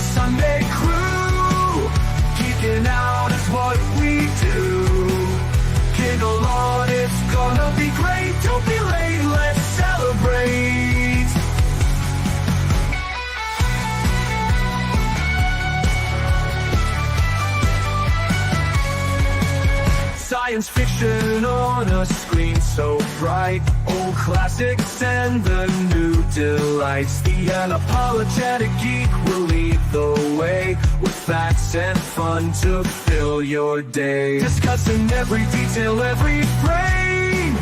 Sunday crew. Geeking out is what we do. Giggle on, it's gonna be great. Don't be late, let's celebrate. Science fiction on a screen so bright. Old classics and the new delights. The unapologetic geek will lead the way, with facts and fun to fill your day. Discussing every detail, every frame,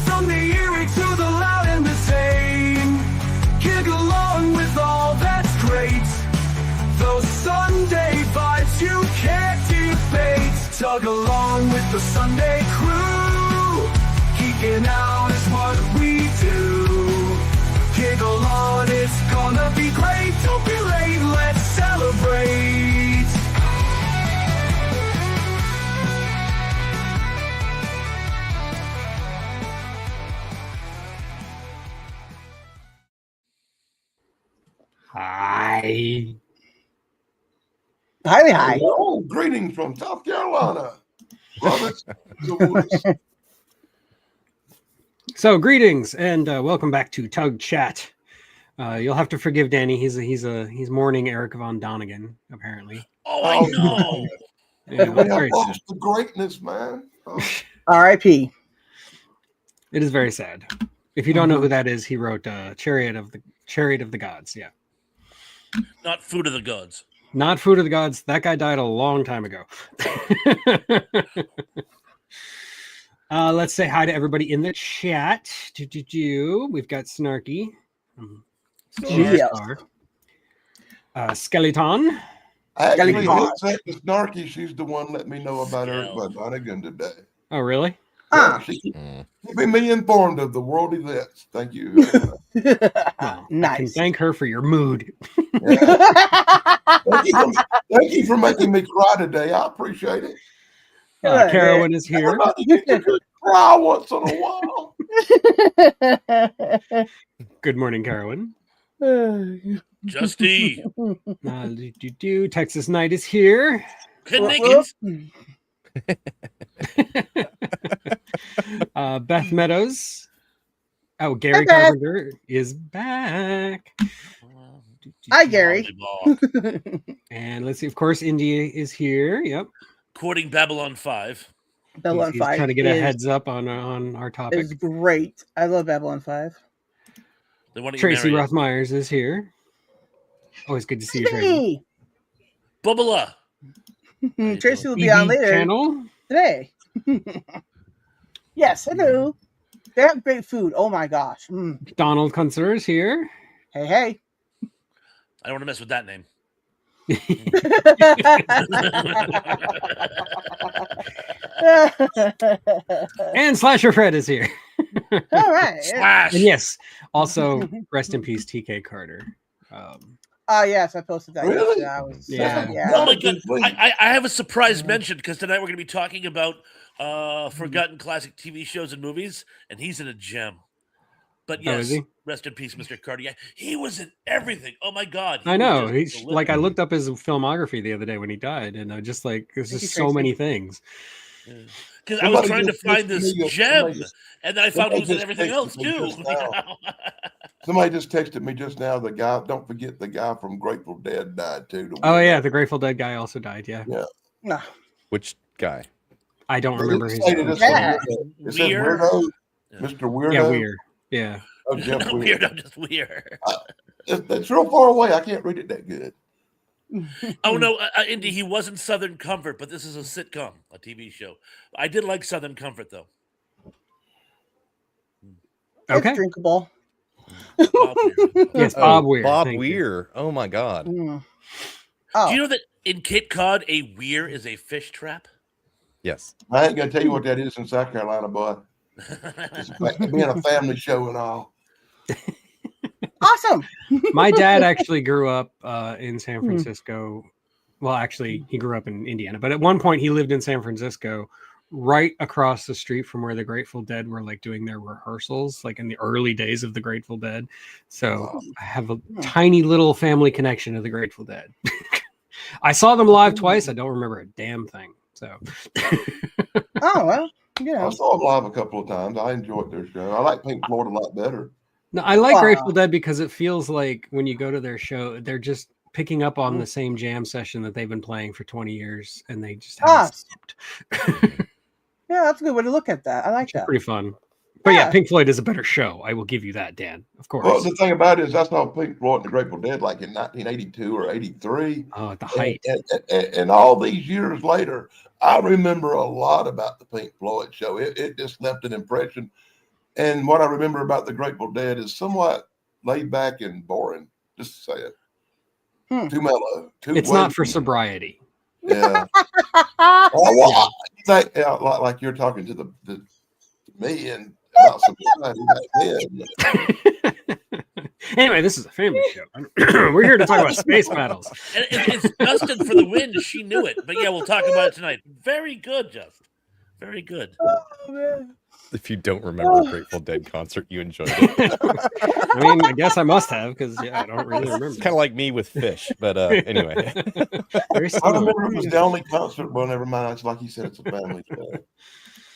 from the eerie to the loud and the tame. Gig along with all that's great. Those Sunday vibes you can't debate. Tug along with the Sunday crew. Geeking out is what we do. Giggle on, it's gonna be great. Don't be late, let's celebrate. Hi. Hi. Hello, greetings from South Carolina. Love it. So greetings and welcome back to Tug Chat. You'll have to forgive Danny. He's mourning Eric Von Donigan apparently. Oh, I know. Yeah, We it's have very sad. lost the greatness, man. Oh, R.I.P. It is very sad. If you don't know who that is, he wrote Chariot of the Gods. Yeah, Not Food of the Gods. not Food of the Gods. That guy died a long time ago. Let's say hi to everybody in the chat. We've got Snarky. Yes. Skeleton. actually, Skeleton. except the Snarky, she's the one let me know about Eric Von Donigan today. Oh, really? Ah. She keeping me informed of the world events. Thank you. Well, I can Nice. thank her for your mood. Thank you for making me cry today. I appreciate it. Good. Carolyn is here. Everybody gets a good cry once in a while. Good morning, Carolyn. Justy. Texas Knight is here. Kniggins. Beth Meadows. Oh, Gary Beth. Carpenter is back. Hi, Gary. Volleyball. And let's see, of course, India is here. Yep. Quoting Babylon 5. Babylon He's 5 trying to get a heads up on our topic. is great. I love Babylon 5. They want to Tracy marry Roth Myers is here. Always good to see you, Tracy. Hey. Bubba. Tracy will be on EV later channel. today. Yes, hello. They have great food. Oh my gosh. Donald Kunzer is here. Hey. I don't want to mess with that name. And Slasher Fred is here. All right. Slash. And yes, also rest in peace, TK Carter. Oh yes, I posted that. Really? yesterday. I was Yeah. yeah. Oh my god! I have a surprise mention because tonight we're going to be talking about forgotten classic TV shows and movies, and he's in a gem. But Oh, is yes, he? rest in peace, Mr. Carter. Yeah, he was in everything. Oh my god! I know. He's He's like, I looked up his filmography the other day when he died, and I just like, there's Thank just you, so Tracy. many things. because I was Somebody trying to just find texted this me- gem, somebody just- and then I found he was in somebody everything else just texted me too. just now. Somebody just texted me just now. The guy, don't forget the guy from Grateful Dead died too. Oh yeah, the Grateful Dead guy also died. Yeah, No. Which guy? I don't remember his It name. said Yeah. Weird. Weirdo, Yeah. Mr. Weirdo. Yeah, weird. Yeah. Oh, Jeff Not Weird. weird. I'm just weird. It's real far away. I can't read it that good. Oh no, Indy, he wasn't Southern Comfort, but this is a sitcom, a TV show. I did like Southern Comfort though. Okay. It's drinkable. Bob Weir. Yes, Bob Weir. Bob thank you. Weir. Oh my God. Mm. Do Oh, you know that in Cape Cod, a weir is a fish trap? Yes. I ain't gonna tell you what that is in South Carolina, boy. It's like being a family show and all. awesome. My dad actually grew up in San Hmm. Francisco. Well, actually, he grew up in Indiana, but at one point he lived in San Francisco right across the street from where the Grateful Dead were like doing their rehearsals, like in the early days of the Grateful Dead. So I have a tiny little family connection to the Grateful Dead. I saw them live twice. I don't remember a damn thing. So Oh well, I saw them live a couple of times. I enjoyed their show. I like Pink Floyd a lot better. no, I like Wow. Grateful Dead because it feels like when you go to their show, they're just picking up on the same jam session that they've been playing for 20 years, and they just haven't stopped. Yeah, that's a good way to look at that. I like It's that. pretty fun. But yeah, Pink Floyd is a better show. I will give you that, Dan. Of course. Well, the thing about it is, I saw Pink Floyd and the Grateful Dead like in 1982 or 83. Oh, at the height. And all these years later, I remember a lot about the Pink Floyd show. It just left an impression. And what I remember about the Grateful Dead is somewhat laid back and boring, just to say it. Too mellow. It's not for sobriety. Yeah. Well, like you're talking to me and about sobriety back then. Anyway, this is a family show. We're here to talk about space battles. And it's Justin for the win. She knew it. But yeah, we'll talk about it tonight. Very good, Justin. Very good. If you don't remember a Grateful Dead concert, you enjoyed it. I mean, I guess I must have because I don't really remember. It's kind of like me with Fish, but anyway. Very I similar. remember it was the only concert. Well, never mind. It's like you said, it's a family show.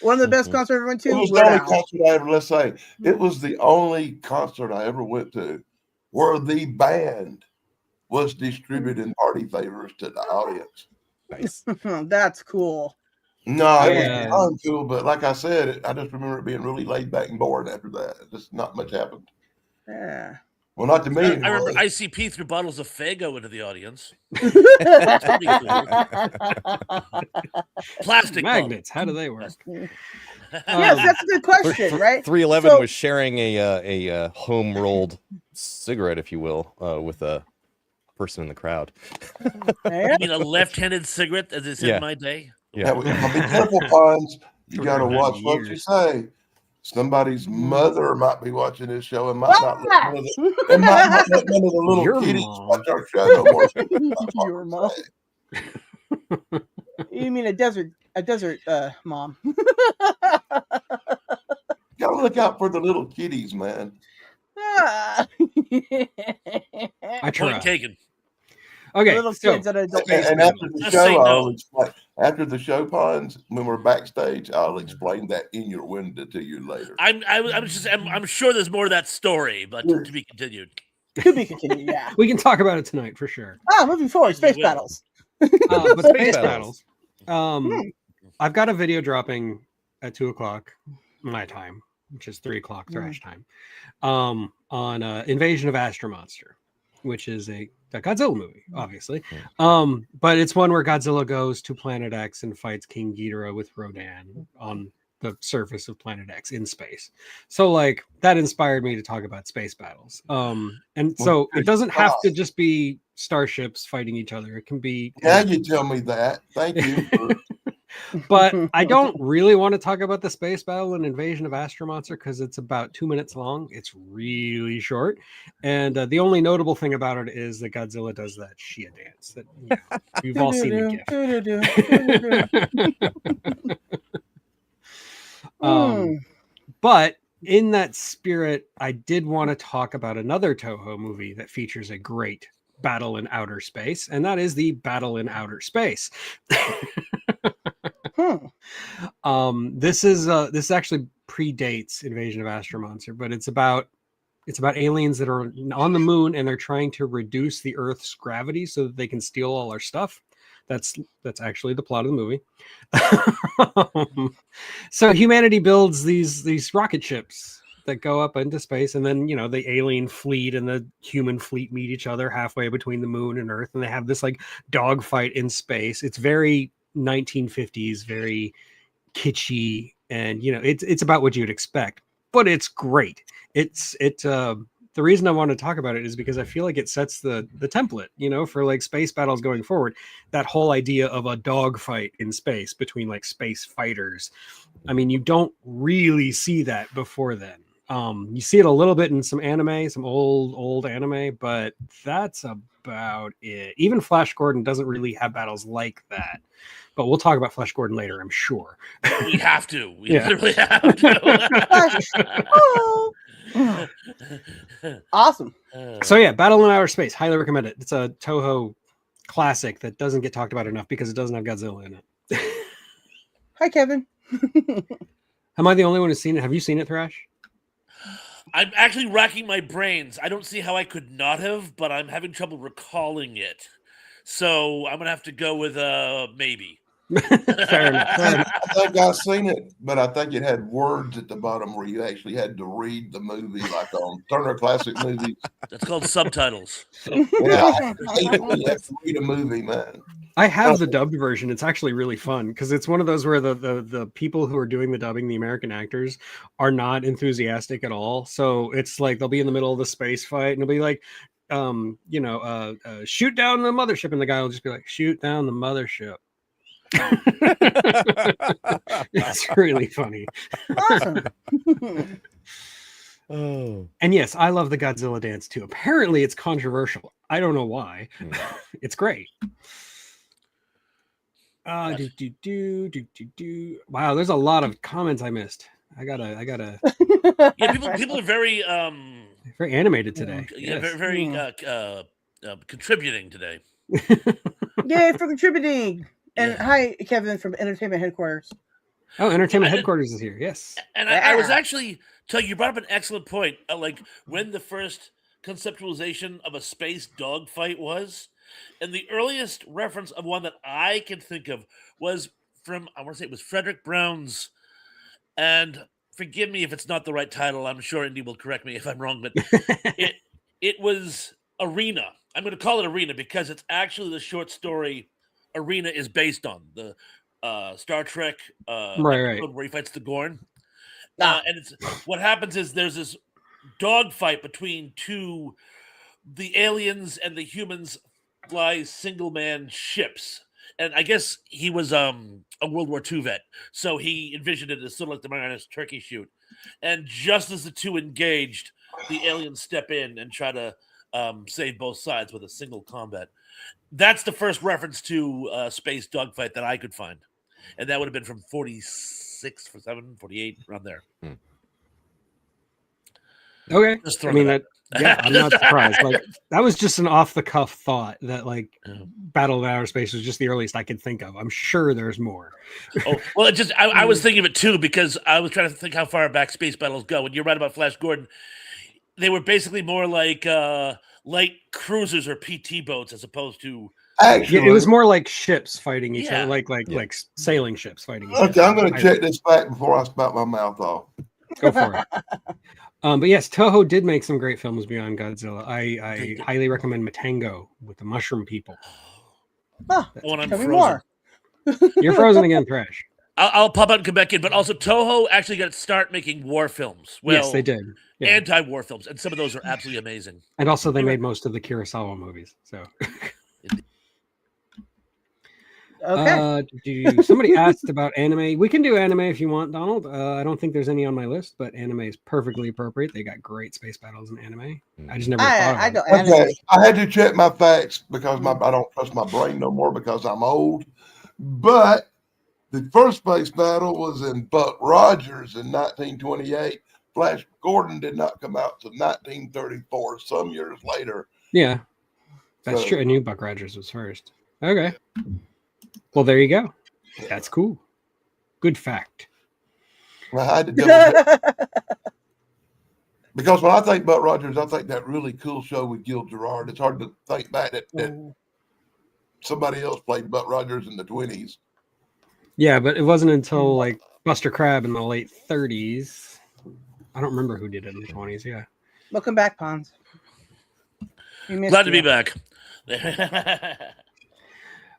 One of the best concerts I ever went to. It was the Weird only Al. concert I ever, let's say, it was the only concert I ever went to where the band was distributing party favors to the audience. Nice. That's cool. No, it Yeah. was uncool, but like I said, I just remember it being really laid back and boring after that. Just not much happened. Yeah. Well, not to me. I remember anyway. ICP threw bottles of Fago into the audience. Plastic Magnets. How do they work? Yes, that's a good question, right? 311 So- was sharing a home rolled cigarette, if you will, with a person in the crowd. Yeah. You mean a left-handed cigarette, as it's Yeah. in my day? Yeah. Now, be careful, Pons. You For got to 100 watch what you years. say. Somebody's mother might be watching this show and might not let none of the, and might not let none of the little Your kiddies mom. watch our show no more. Your mom. You mean a desert mom? Gotta look out for the little kiddies, man. Ah. I try. Point taken. Okay, Little so kids at adult And, age. and after the Just say show, no. I'll explain. After the show, Pons, when we're backstage, I'll explain that in your window to you later. I'm sure there's more to that story, but to be continued. To be continued, yeah. we can talk about it tonight for sure. Moving forward, space will. battles. But space battles. battles. I've got a video dropping at 2:00 my time, which is 3:00 thrash time, on Invasion of Astro Monster, which is a Godzilla movie, obviously. But it's one where Godzilla goes to Planet X and fights King Ghidorah with Rodan on the surface of Planet X in space. So like that inspired me to talk about space battles. And so it doesn't have to just be starships fighting each other. It can be Now you tell me that. Thank you. but I don't really want to talk about the space battle and Invasion of Astro Monster because it's about 2 minutes long. It's really short, and the only notable thing about it is that Godzilla does that Shia dance that we've all seen the GIF. But in that spirit, I did want to talk about another Toho movie that features a great battle in outer space, and that is the Battle in Outer Space. This actually predates Invasion of Astro Monster, but it's about aliens that are on the moon and they're trying to reduce the Earth's gravity so that they can steal all our stuff. That's actually the plot of the movie. So humanity builds these rocket ships that go up into space, and then the alien fleet and the human fleet meet each other halfway between the moon and Earth, and they have this like dogfight in space. It's very 1950s, very kitschy, and it's about what you'd expect, but it's great. The reason I want to talk about it is because I feel like it sets the template, for like space battles going forward. That whole idea of a dogfight in space between like space fighters. I mean, you don't really see that before then. You see it a little bit in some anime, some old anime, but that's about it. Even Flash Gordon doesn't really have battles like that. But we'll talk about Flash Gordon later, I'm sure. We have to. We Yeah. literally have to. Oh. Awesome. So yeah, Battle in Outer Space, highly recommend it. It's a Toho classic that doesn't get talked about enough because it doesn't have Godzilla in it. Hi, Kevin. Am I the only one who's seen it? Have you seen it, Thrash? I'm actually racking my brains. I don't see how I could not have, but I'm having trouble recalling it. So I'm gonna have to go with maybe. Fair enough. I think I've seen it, but I think it had words at the bottom where you actually had to read the movie, like on Turner Classic Movies. That's called subtitles. Yeah, I hate it when you have to read a movie, man. I have the dubbed version. It's actually really fun because it's one of those where the people who are doing the dubbing, the American actors, are not enthusiastic at all. So it's like they'll be in the middle of the space fight and it'll be like, shoot down the mothership, and the guy will just be like, shoot down the mothership. It's really funny. Awesome. Oh. And yes, I love the Godzilla dance too. Apparently it's controversial. I don't know why. It's great. Wow, there's a lot of comments I missed. I gotta Yeah, people are very very animated today. yeah, Yes. very contributing today. Yay for contributing. And Yeah. hi, Kevin from Entertainment Headquarters. Oh, Entertainment Yeah, Headquarters is here. Yes. And I was actually Tug, you brought up an excellent point. Like when the first conceptualization of a space dogfight was, and the earliest reference of one that I can think of was from, I want to say it was Frederick Brown's, and forgive me if it's not the right title. I'm sure Indy will correct me if I'm wrong, but it was Arena. I'm going to call it Arena because it's actually the short story Arena is based on the Star Trek Right. episode where he fights the Gorn. Ah. And it's what happens is there's this dogfight between the aliens and the humans fly single man ships. And I guess he was a World War II vet, so he envisioned it as sort of like the Marianas Turkey Shoot. And just as the two engaged, the aliens step in and try to save both sides with a single combat. That's the first reference to space dogfight that I could find. And that would have been from 46, 47, 48, around there. Okay. Just I throwing mean it that. Yeah, I'm not surprised. Like that was just an off the cuff thought that like Battle of Outer Space was just the earliest I could think of. I'm sure there's more. Oh, well, it just I was thinking of it too because I was trying to think how far back space battles go. And you're right about Flash Gordon. They were basically more like light cruisers or PT boats as opposed to. Actually, Yeah, it was more like ships fighting each Yeah. other, like sailing ships fighting each other. okay. I'm going to check this back before I spout my mouth off. Go for it. But yes, Toho did make some great films beyond Godzilla. I highly recommend Matango with the Mushroom People. Ah, When I'm tell me frozen. more. You're frozen again, Thrash. I'll pop out and come back in. But also, Toho actually got to start making war films. Well, Yes, they did. Yeah. Anti-war films, and some of those are absolutely amazing. And also, they made most of the Kurosawa movies. So, Okay. somebody asked about anime. We can do anime if you want, Donald. I don't think there's any on my list, but anime is perfectly appropriate. They got great space battles in anime. I just never thought of I it. don't. Okay, I had to check my facts because I don't trust my brain no more because I'm old. But the first space battle was in Buck Rogers in 1928. Flash Gordon did not come out till 1934, some years later. Yeah, that's So- true. I knew Buck Rogers was first. Okay. Well, there you go. That's cool. Good fact. I had to double check. Because when I think Buck Rogers, I think that really cool show with Gil Gerard. It's hard to think back that somebody else played Buck Rogers in the 20s. Yeah, but it wasn't until like Buster Crabbe in the late 30s. I don't remember who did it in the 20s. Yeah. Welcome back, Pons. We missed Glad to you. be back.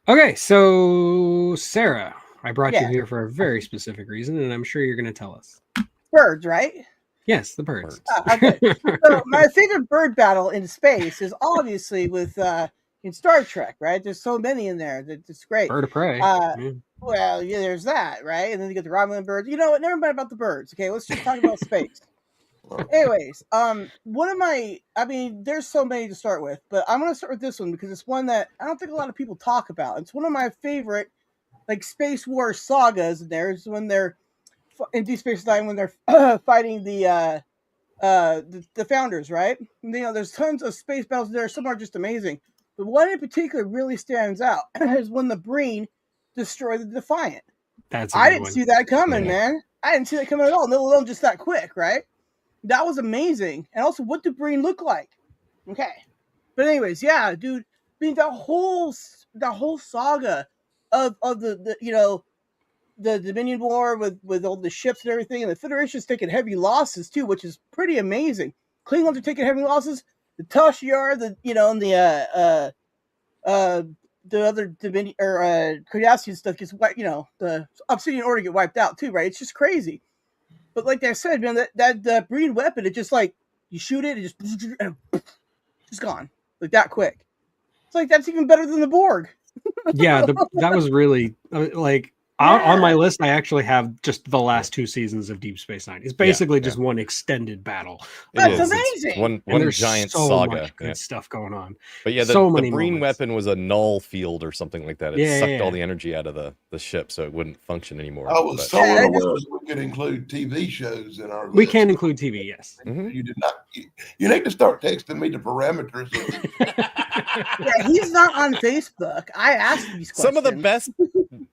Okay, so Sarah, I brought Yeah. you here for a very specific reason, and I'm sure you're going to tell us. Birds, right? Yes, the birds. Okay. So my favorite bird battle in space is obviously with in Star Trek, right? There's so many in there that it's great. Bird of prey. Yeah. Well, yeah, there's that, right? And then you get the Romulan birds. You know what? Never mind about the birds. Okay, let's just talk about space. Anyways, one of my, I mean, there's so many to start with, but I'm gonna start with this one because it's one that I don't think a lot of people talk about. It's one of my favorite, like, Space War sagas. And there's when they're in Deep Space Nine when they're fighting the founders, right? And, there's tons of space battles there. Some are just amazing, but one in particular really stands out is when the Breen destroyed the Defiant. That's a I good didn't one. see that coming, Yeah. man. I didn't see that coming at all. No, alone just that quick, right? That was amazing. And also, what did Breen look like? Okay, but anyways, yeah, dude. I mean, the whole saga of the Dominion War with all the ships and everything, and the Federation's taking heavy losses too, which is pretty amazing. Klingons are taking heavy losses. The Tashiar, and the other Dominion or Cardassian stuff gets wiped. The Obsidian Order get wiped out too, right? It's just crazy. But like I said, man, that Breen weapon, it just like you shoot it, it just gone like that quick. It's like that's even better than the Borg. Yeah, that was really like on my list. I actually have just the last 2 seasons of Deep Space Nine. It's basically just one extended battle. That's It's amazing. one And there's giant so saga. much good stuff going on. But yeah, so the many Breen moments. weapon was a null field or something like that. It Yeah, sucked yeah, all yeah. the energy out of the ship, so it wouldn't function anymore. I was But- so unaware that we could include TV shows in our list. We can include TV, yes. Mhm. You did not. You need to start texting me the parameters. Yeah, he's not on Facebook. I asked these questions. Some of the best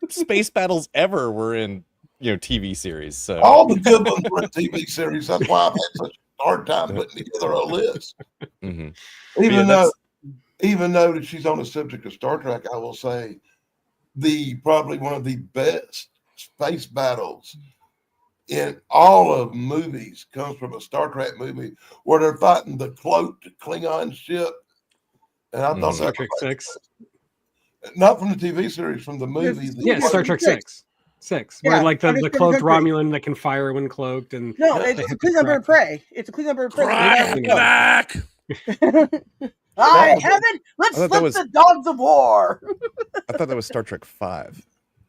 space battles ever were in TV series. So All the good ones were in TV series. That's why I've had such a hard time putting together a list. Mhm. Even Yeah, though that she's on the subject of Star Trek, I will say probably one of the best space battles in all of movies comes from a Star Trek movie where they're fighting the cloaked Klingon ship. And I thought Star that Trek was 6. not from the TV series, from the movie. Yeah, Star Trek 6. Yeah, Where like the Understood cloaked Country. Romulan that can fire when cloaked, and No, Yeah. it's a Klingon bird of prey. It's a Klingon bird of prey. Crack. I heaven, let's I thought that flip was- the dogs of war. I thought that was Star Trek 5.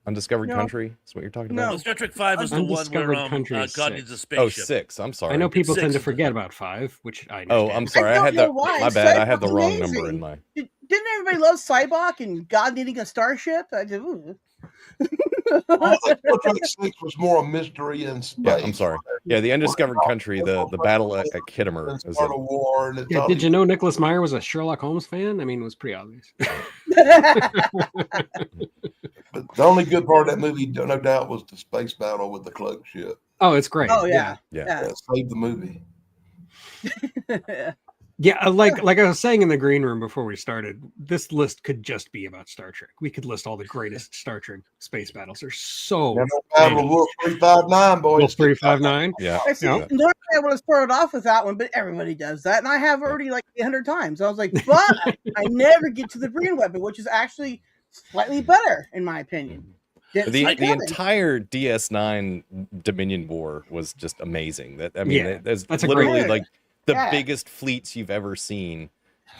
Undiscovered No. Country is what you're talking No. about? Well, Star Trek 5 is the one where Undiscovered Country is God 6. needs a Oh, spaceship. 6. I'm sorry. I know people Six tend to is- forget about 5, which I Oh, understand. I'm sorry. I don't had know why. my bad. I had the Cybok's wrong amazing. number in my. Didn't everybody love Cybok and God needing a starship? I did, ooh. I think Star Trek 6 was more a mystery in space. Yeah, I'm sorry. Yeah, the Undiscovered Country, the battle at Kittimer. It's Is part of war. And it's Yeah, all did these- you know Nicholas Meyer was a Sherlock Holmes fan? I mean, it was pretty obvious. But the only good part of that movie, no doubt, was the space battle with the cloak ship. Oh, it's great. Oh yeah. Yeah. That saved the movie. Yeah, like I was saying in the green room before we started, this list could just be about Star Trek. We could list all the greatest Star Trek space battles. There's so Never battle many. Wolf 359, boys. Wolf 359. Yeah. I see. Yeah. Normally I would have started off with that one, but everybody does that, and I have already like 100 times. I was like, but I never get to the Breen weapon, which is actually slightly better in my opinion. Didn't see The it coming. entire DS9 Dominion War was just amazing. Yeah, there's that's a literally great- like the Yeah. biggest fleets you've ever seen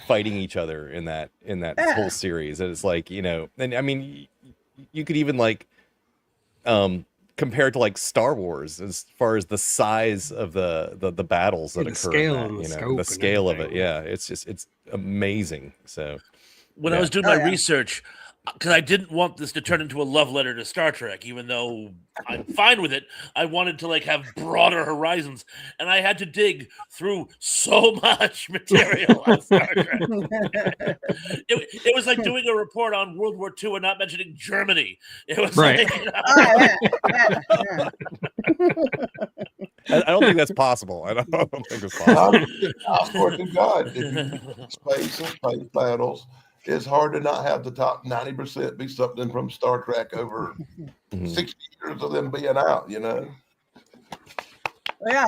fighting each other in that Yeah. whole series. And it's like, and I mean, you could even like compare it to like Star Wars as far as the size of the battles that The occur scale in and that, the scope the and scale of it. everything. Yeah, it's amazing. So When I Yeah. was doing Oh, my yeah. research, because I didn't want this to turn into a love letter to Star Trek, even though I'm fine with it. I wanted to like have broader horizons, and I had to dig through so much material on Star Trek. It was like doing a report on World War II and not mentioning Germany. It was Right. like, Oh, yeah. I don't think that's possible. I don't think it's possible. I swear to God, if you space and space battles, it's hard to not have the top 90% be something from Star Trek over Mhm. 60 years of them being out, Yeah,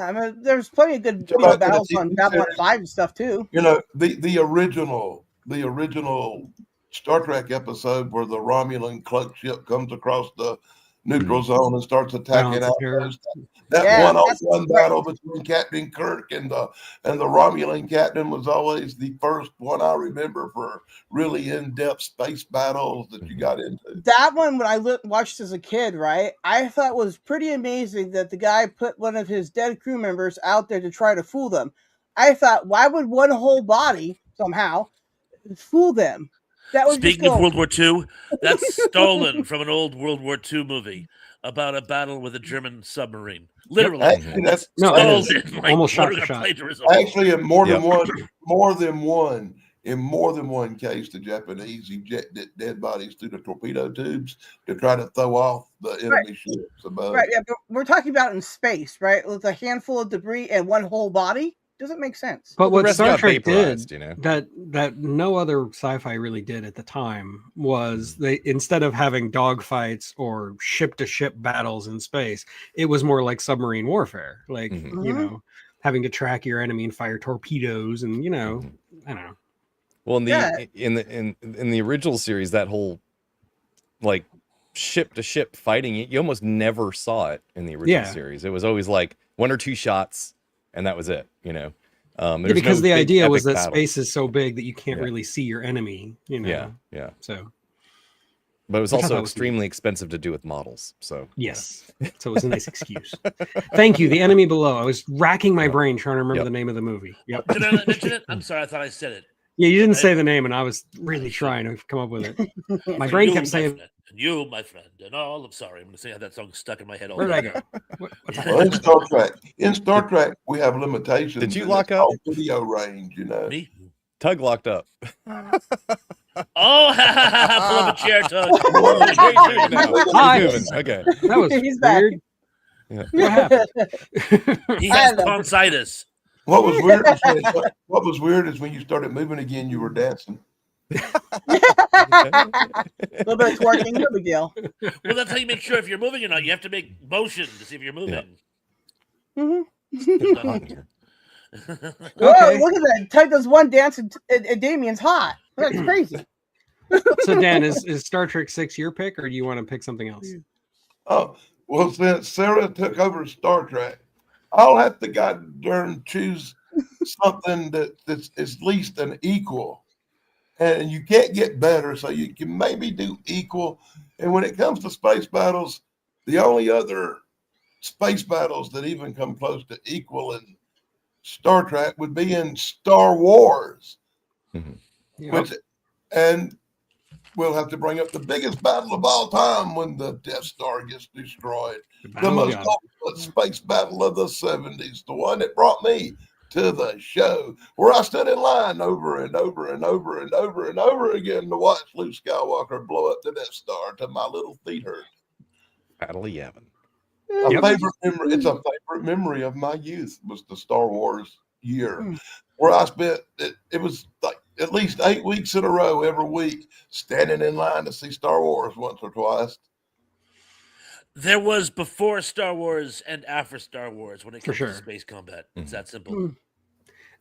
I mean, there's plenty of good So back to the battles TV on Babylon series. 5 and stuff too. The original Star Trek episode where the Romulan cloak ship comes across the neutral zone and starts attacking Balance of terror. outposts. That Yeah, one-on-one that's battle between Captain Kirk and the Romulan captain was always the first one I remember for really in-depth space battles that you got into. that one when I watched as a kid, right? I thought was pretty amazing that the guy put one of his dead crew members out there to try to fool them. I thought, why would one whole body somehow fool them? That would just Speaking of go. World War II, that's stolen from an old World War II movie about a battle with a German submarine. Literally, Actually, that's No, it is. stolen. Like, Almost shot what for a shot. plagiarism. actually in more than Yep. in more than one case, the Japanese ejected dead bodies through the torpedo tubes to try to throw off the enemy ships above. Right, yeah, but we're talking about in space, right? With a handful of debris and one whole body. Doesn't make sense. But The what rest Star got Trek vaporized, did you know. that no other sci-fi really did at the time was they, instead of having dogfights or ship-to-ship battles in space, it was more like submarine warfare. Like, Mhm. you Mhm. know, having to track your enemy and fire torpedoes and, you know, Mhm. I don't know. Well, in Yeah. the original series, that whole like ship to ship fighting, you almost never saw it in the original Yeah. series. It was always like one or two shots, and that was it. You know, Yeah, there's because no the big idea was epic that battles. space is so big that you can't Yeah. really see your enemy, you know. Yeah, yeah. So But it was Which I also thought was neat. extremely expensive to do with models. So yes. So it was a nice excuse. Thank you. The Enemy Below. I was racking my Yep. brain trying to remember Yep. the name of the movie. Yep. Did I not mention it? I'm sorry, I thought I said it. Yeah, you didn't I- say the name, and I was really should. trying to come up with it. My For brain you, kept my saying, friend, and you, my friend, and all. I'm sorry. I'm going to say how that song stuck in my head all "Where did I day. go? What's Well, happening?" in Star Trek, we have limitations. Did you in lock this up? whole video range? You know, Me? Tug locked up. Oh, pull up a chair, Tug. Okay, good now. Hi. He's moving. Okay. That was He's back. weird. Yeah. What happened? He I has know. tonsillitis. what was weird is when you started moving again, you were dancing. A little bit of twerking, no big deal. Well, that's how you make sure if you're moving or not. You have to make motion to see if you're moving. Mhm. It's hot in here. Whoa, Okay. look at that. Ted does one dance and Damien's hot. That's crazy. So Dan, is Star Trek 6 your pick, or do you want to pick something else? Oh, well, since Sarah took over Star Trek, I'll have to goddamn choose something that's at least an equal. And you can't get better, so you can maybe do equal. And when it comes to space battles, the only other space battles that even come close to equal in Star Trek would be in Star Wars, Yeah. which, and we'll have to bring up the biggest battle of all time when the Death Star gets destroyed. The The Battle of most God. ultimate space battle of the 70s, the one that brought me to the show, where I stood in line over and over and over and over and over again to watch Luke Skywalker blow up the Death Star till my little feet hurt. Battle of Yavin. Yep. It's a favorite memory of my youth was the Star Wars year, Mm. where I spent it was like at least 8 weeks in a row every week standing in line to see Star Wars once or twice. There was before Star Wars and after Star Wars when it For comes sure. to space combat. It's Mhm. that simple. Mm.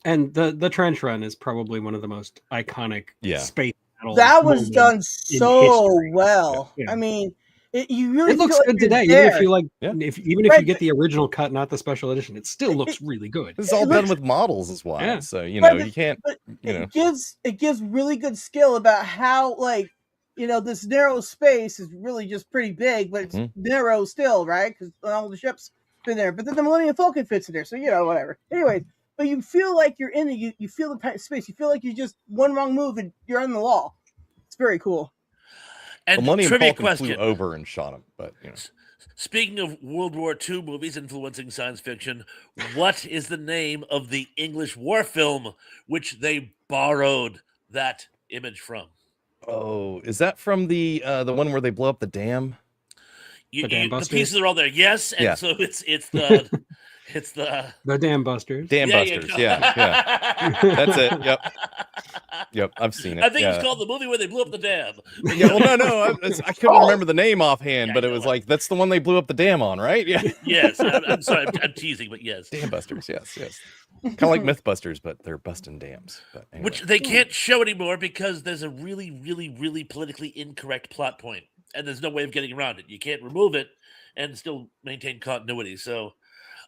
And the trench run is probably one of the most iconic Yeah. space battle That was moments. done so history. well. Yeah. I mean, you really It looks feel like good you're today, there. even if you like. Yeah. If even if Right, you get the original cut, not the special edition, it still looks really good. This is all It done looks- with models as well. Yeah. So, you Right, know, you can't, but you know. it gives really good skill about how this narrow space is really just pretty big, but it's Mhm. narrow still, right? Because all the ships fit there. But then the Millennium Falcon fits in there, so whatever. Anyways, but you feel like you're in it. You feel the tight space. You feel like you just one wrong move and you're on the wall. It's very cool. The And Millennium trivia Falcon flew question. over and shot him, but, you know. Speaking of World War II movies influencing science fiction, what is the name of the English war film which they borrowed that image from? Oh, is that from the one where they blow up the dam? You, The Dam the Busters? pieces are all there. Yes, and Yeah. so it's the it's the The Dam Busters. Dam yeah, you Busters. go. Yeah. That's it. Yep. Yep. I've seen it. I think yeah. it's called the movie where they blew up the dam. Yeah, well, no. I couldn't remember the name offhand, Yeah, but I it know was it. like that's the one they blew up the dam on, right? Yeah. Yes, I'm sorry, I'm teasing, but yes. Dam Busters. Yes. Kind of like Mythbusters, but they're busting dams. But anyway. Which they can't show anymore because there's a really, really, really politically incorrect plot point. and there's no way of getting around it. You can't remove it and still maintain continuity. So,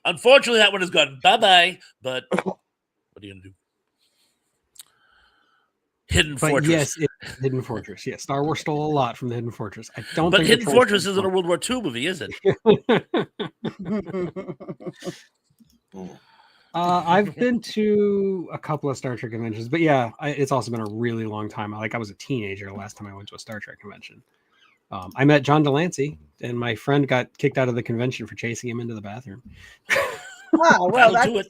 unfortunately, that one has gone bye-bye. But what are you gonna do? Hidden But Fortress. yes, Hidden Fortress. Yeah, Star Wars stole a lot from the Hidden Fortress. I don't But think Hidden Fortress isn't a World War II movie, is it? I've been to a couple of Star Trek conventions, but yeah, it's also been a really long time. I was a teenager the last time I went to a Star Trek convention. I met John Delancey, and my friend got kicked out of the convention for chasing him into the bathroom. Wow, well, That'll do it.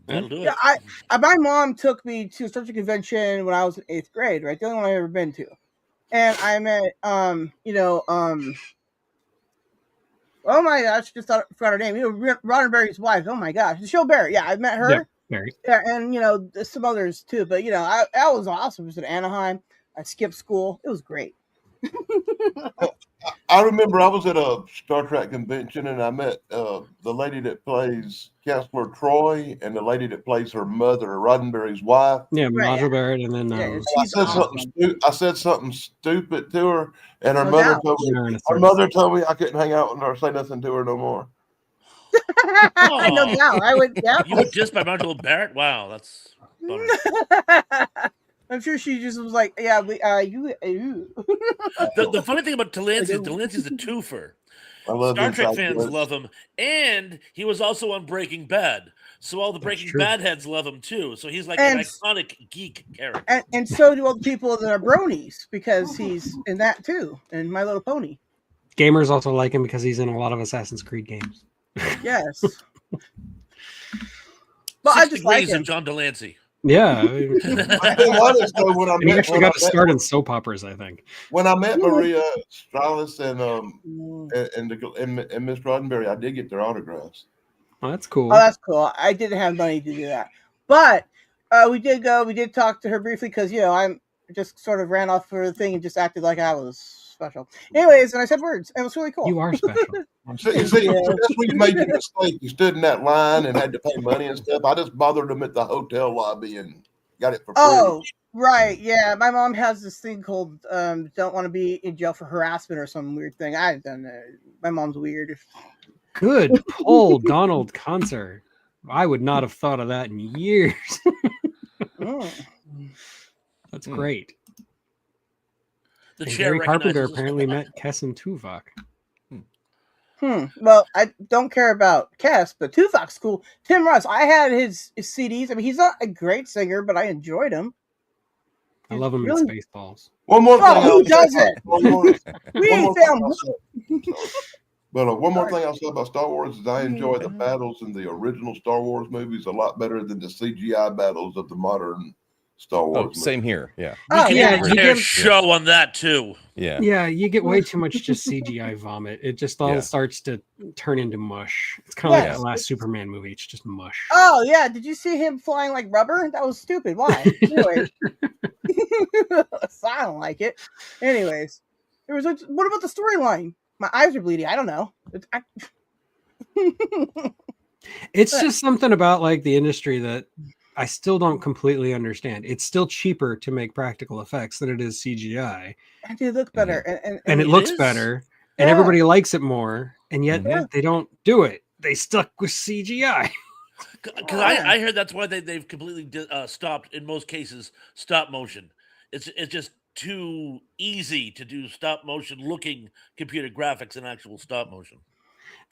That'll do it. yeah. My mom took me to a Star Trek convention when I was in 8th grade, right? The only one I've ever been to, and I met, oh my gosh, just forgot her name. Roddenberry's wife. Oh my gosh, Michelle Barrett. Yeah, I met her. Yeah, very. Yeah, and some others too. But I was awesome. It was in Anaheim. I skipped school. It was great. I remember I was at a Star Trek convention and I met the lady that plays Counselor Troy and the lady that plays her mother, Roddenberry's wife. Yeah, Right, Marshall Barrett, and then Yeah, I she's said, awesome. I said something stupid to her, and her No mother doubt. told me. You're in a Her circus. mother told me I couldn't hang out with her or say nothing to her no more. No doubt. I would. Yeah. You were dissed by Marshall Barrett? Wow, that's bummer. I'm sure she just was like, yeah, you. The funny thing about Delancey is Delancey's a twofer. I love Star Trek inside fans jokes. love him, and he was also on Breaking Bad. So all the Breaking true. Bad heads love him too. So he's like And- an iconic geek character. And so do all the people that are bronies because he's in that too, in My Little Pony. Gamers also like him because he's in a lot of Assassin's Creed games. Yes. But I 6 just like degrees of him. John Delancey. Yeah, I'll be honest though, when I and he met, actually got to start in soap operas, I think. when I met Maria Stralis and Mm. and Miss Roddenberry, I did get their autographs. Well, that's cool. Oh, that's cool. I didn't have money to do that, but we did go. We did talk to her briefly because I'm just sort of ran off for the thing and just acted like I was special. Anyways, and I said words. It was really cool. You are special. See, that's where you made your mistake. You stood in that line and had to pay money and stuff. I just bothered them at the hotel lobby and got it for free. Oh, right. Yeah. My mom has this thing called don't want to be in jail for harassment or some weird thing. I don't know. My mom's weird. Good pull, Donald Concert. I would not have thought of that in years. Mm. That's great. The And chair Gary Carpenter recognizes- apparently met Kessin Tuvok. Well, I don't care about Kess, but Tuvok's cool. Tim Russ, I had his CDs. I mean, he's not a great singer, but I enjoyed him. I love him Really? in Spaceballs. One more thing. Oh, who I'll say doesn't? about- One more, We one ain't more thing found I'll say. But one more Sorry. thing I'll say about Star Wars is I enjoy the battles in the original Star Wars movies a lot better than the CGI battles of the modern Star Wars Oh, movies. same here. Yeah. We Oh, can yeah, do an you entire give- show on that too. Yeah. Yeah, you get way too much just CGI vomit. It just all Yeah. starts to turn into mush. It's kind of Yes. like the last Superman movie. It's just mush. Oh, yeah. Did you see him flying like rubber? That was stupid. Why? Anyway. So I don't like it. Anyways. What about the storyline? My eyes are bleeding. I don't know. It's just something about like the industry that I still don't completely understand. It's still cheaper to make practical effects than it is CGI, And they look better. and it It looks is? better, and Yeah. everybody likes it more, and yet Mhm. they don't do it. They stuck with CGI. Because Yeah. I heard that's why they've completely stopped, in most cases, stop motion. It's just too easy to do stop motion looking computer graphics in actual stop motion.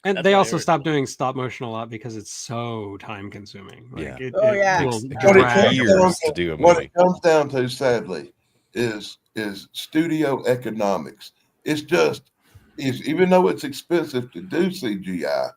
And That's they what I also heard. stopped doing stop motion a lot because it's so time consuming. Yeah. Oh, yeah. will It What can it drag. comes years down to do a What movie. it comes down to, sadly, is studio economics. It's just even though it's expensive to do CGI,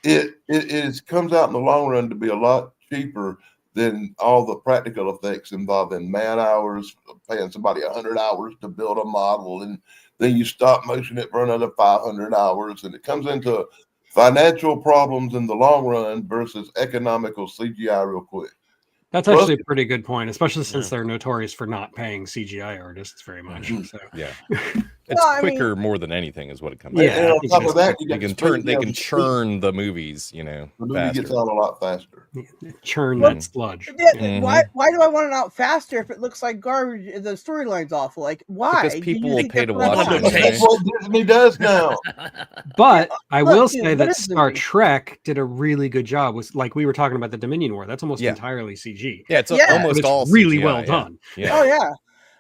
it comes out in the long run to be a lot cheaper than all the practical effects involving man hours, paying somebody 100 hours to build a model, and then you stop motion it for another 500 hours, and it comes into financial problems in the long run versus economical CGI real quick. That's Plus- actually a pretty good point, especially since Yeah. they're notorious for not paying CGI artists very much. Mhm. So Yeah. It's Well, I mean- quicker more than anything is what it comes Yeah, down And to. I on think top it is of that, quick. you They got can speed, turn. They you know, can the speed. churn the movies, you know, The movie gets faster. out a lot faster. Churn Well, that sludge. Yeah, Yeah. Why do I want it out faster if it looks like garbage? The storyline's awful. Like, why? Because Do people you will think pay that's to what I watch want? it. That's what Disney does now. But I look, will dude, say what that is Star Disney? Trek did a really good job with, like we were talking about the Dominion War. That's almost Yeah. entirely CG. Yeah, it's Yeah. But almost it's all really CGI, well yeah. done. Yeah, Oh yeah,